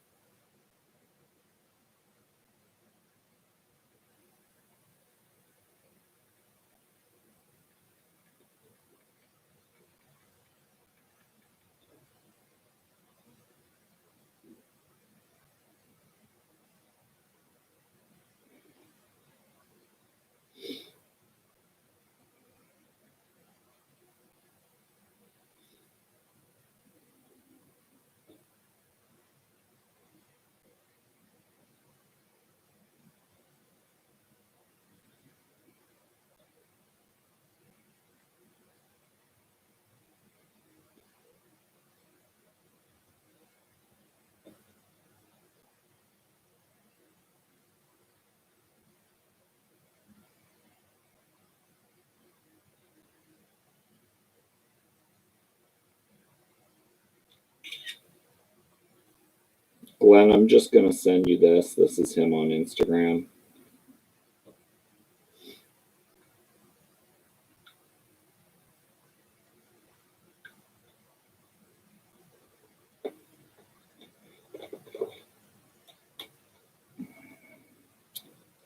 S1: Glenn, I'm just going to send you this. This is him on Instagram.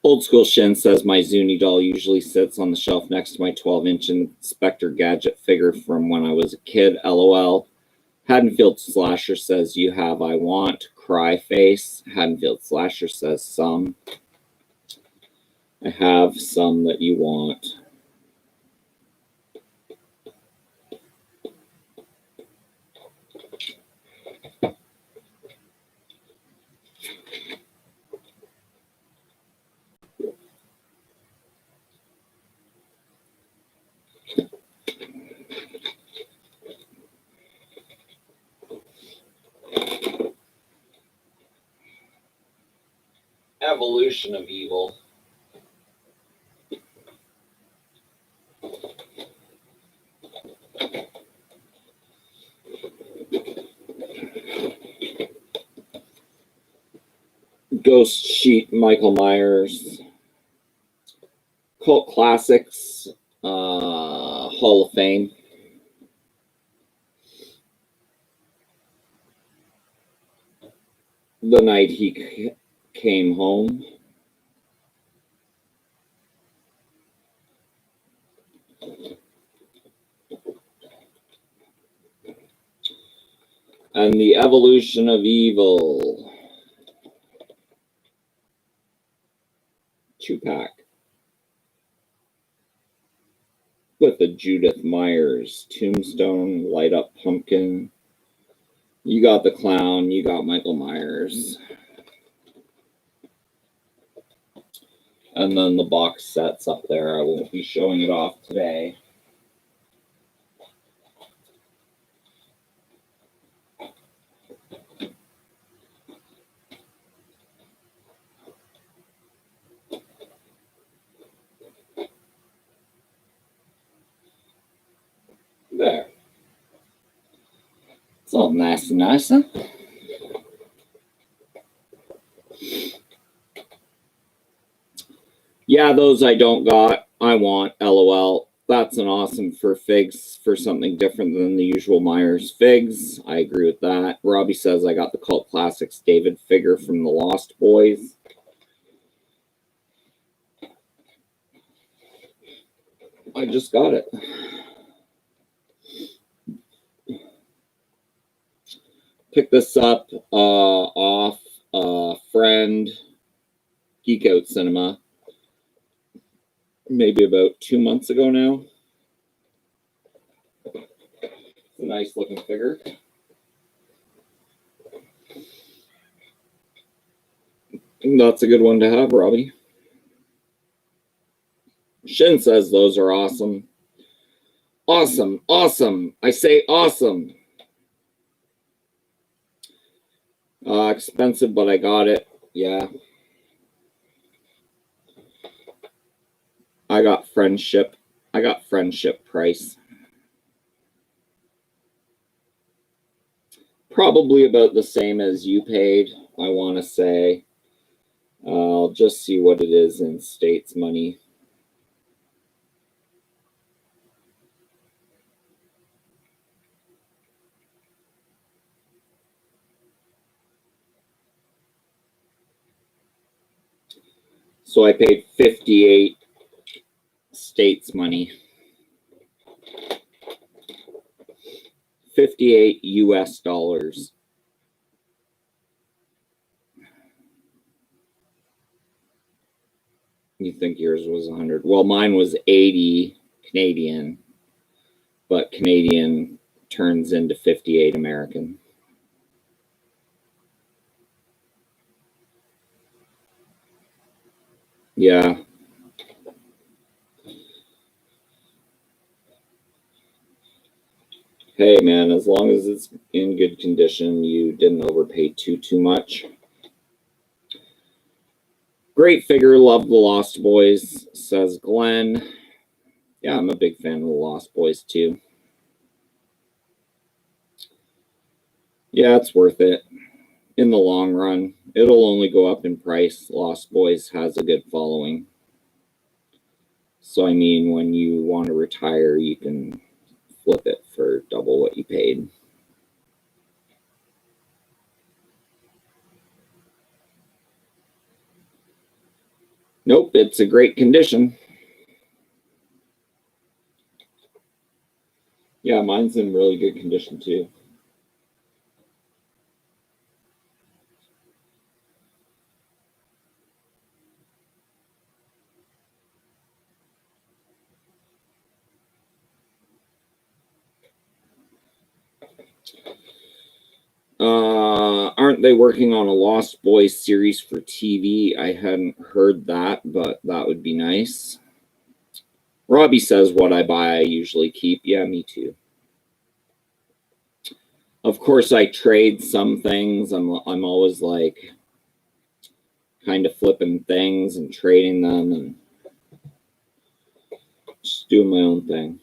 S1: Old School Shin says my Zuni doll usually sits on the shelf next to my 12-inch Inspector Gadget figure from when I was a kid. LOL. Haddonfield Slasher says you have I want. Cry face. Haddonfield Slasher says some. I have some that you want. Evolution of Evil. Ghost Sheet Michael Myers. Cult Classics. Hall of Fame. The Night He Came Home. And the Evolution of Evil. 2-pack. With a Judith Myers tombstone, light up pumpkin. You got the clown, you got Michael Myers. And then the box set's up there. I won't be showing it off today. It's all nice and nice, huh? Yeah, those I don't got. I want, LOL. That's an awesome for figs, for something different than the usual Myers figs. I agree with that. Robbie says I got the Cult Classics David figure from the Lost Boys. I just got it. Picked this up off a friend, Geek Out Cinema, maybe about 2 months ago now. It's a nice looking figure. That's a good one to have, Robbie. Shin says those are awesome. Awesome, awesome. I say awesome. Expensive, but I got it. Yeah. I got friendship. I got friendship price. Probably about the same as you paid, I want to say. I'll just see what it is in States money. So I paid 58 States money. 58 US dollars. You think yours was 100? Well, mine was 80 Canadian, but Canadian turns into 58 American. Yeah. Hey, man, as long as it's in good condition, you didn't overpay too much. Great figure, love the Lost Boys, says Glenn. Yeah, I'm a big fan of the Lost Boys, too. Yeah, it's worth it. In the long run, it'll only go up in price. Lost Boys has a good following. So, I mean, when you want to retire, you can flip it for double what you paid. Nope, it's a great condition. Yeah, mine's in really good condition, too. Aren't they working on a Lost Boys series for TV? I hadn't heard that, but that would be nice. Robbie says what I buy I usually keep. Yeah, me too. Of course, I trade some things. I'm always like kind of flipping things and trading them and just doing my own thing.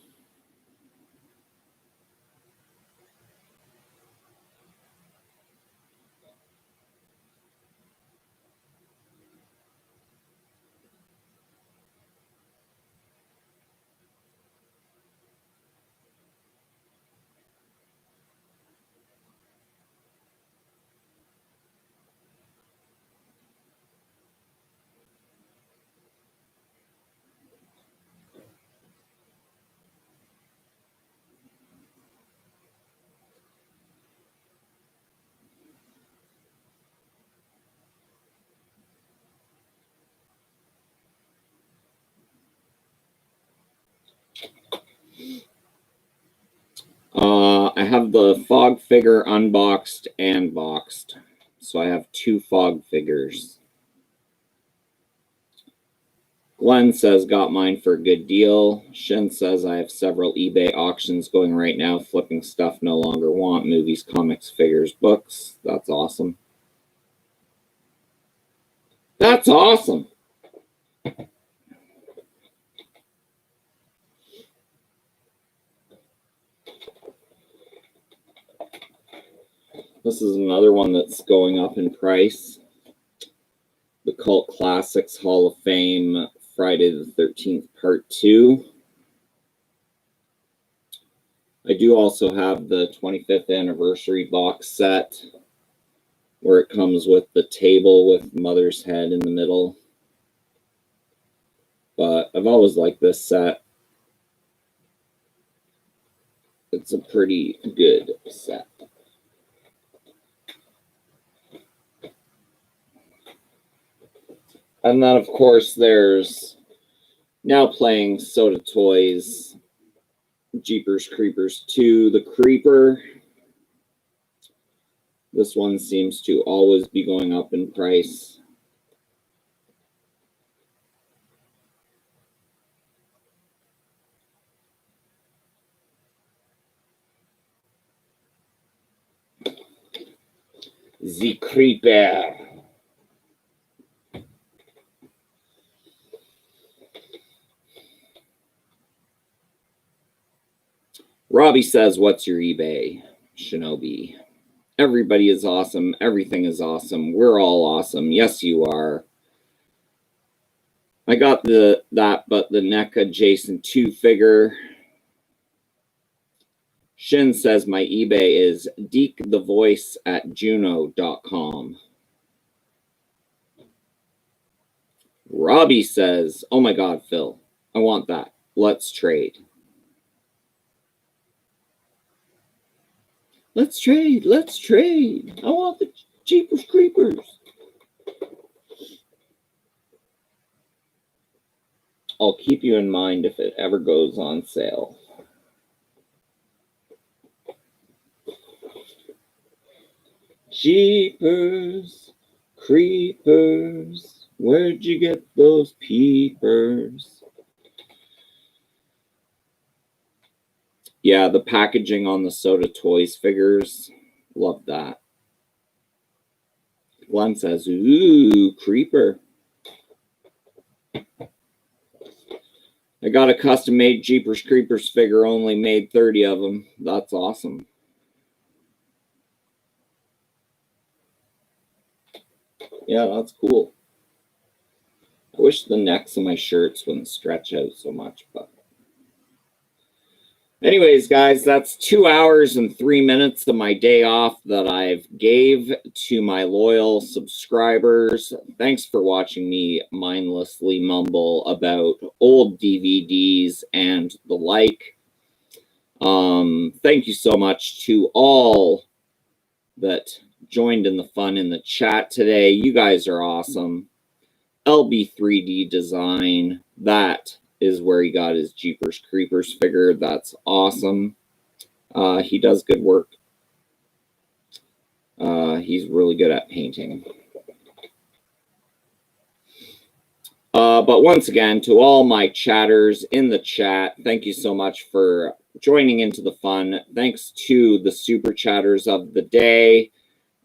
S1: I have the Fog figure unboxed and boxed. So I have 2 Fog figures. Glenn says, got mine for a good deal. Shin says, I have several eBay auctions going right now, flipping stuff no longer want, movies, comics, figures, books. That's awesome. That's awesome. This is another one that's going up in price. The Cult Classics Hall of Fame, Friday the 13th, Part 2. I do also have the 25th anniversary box set, where it comes with the table with Mother's head in the middle. But I've always liked this set. It's a pretty good set. And then, of course, there's now playing Soda Toys, Jeepers Creepers 2, The Creeper. This one seems to always be going up in price. The Creeper. Robbie says, what's your eBay, Shinobi? Everybody is awesome. Everything is awesome. We're all awesome. Yes, you are. I got but the NECA Jason 2 figure. Shin says my eBay is deekthevoice@juno.com. Robbie says, oh my God, Phil, I want that. Let's trade. Let's trade. Let's trade. I want the Jeepers Creepers. I'll keep you in mind if it ever goes on sale. Jeepers Creepers, where'd you get those peepers? Yeah, the packaging on the Soda Toys figures, love that. Glenn says, ooh, Creeper. I got a custom-made Jeepers Creepers figure, only made 30 of them. That's awesome. Yeah, that's cool. I wish the necks of my shirts wouldn't stretch out so much, but anyways, guys, that's 2 hours and 3 minutes of my day off that I've gave to my loyal subscribers. Thanks for watching me mindlessly mumble about old DVDs and the like. Thank you so much to all that joined in the fun in the chat today. You guys are awesome. LB3D Design, that is where he got his Jeepers Creepers figure. That's awesome. He does good work. He's really good at painting. But once again, to all my chatters in the chat, thank you so much for joining into the fun. Thanks to the super chatters of the day.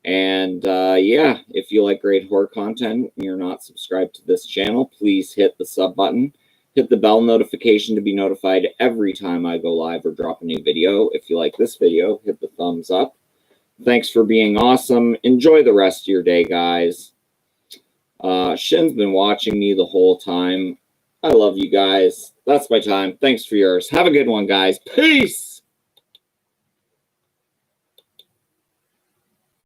S1: And yeah, if you like great horror content and you're not subscribed to this channel, please hit the sub button. Hit the bell notification to be notified every time I go live or drop a new video. If you like this video, hit the thumbs up. Thanks for being awesome. Enjoy the rest of your day, guys. Shin's been watching me the whole time. I love you guys. That's my time. Thanks for yours. Have a good one, guys. Peace!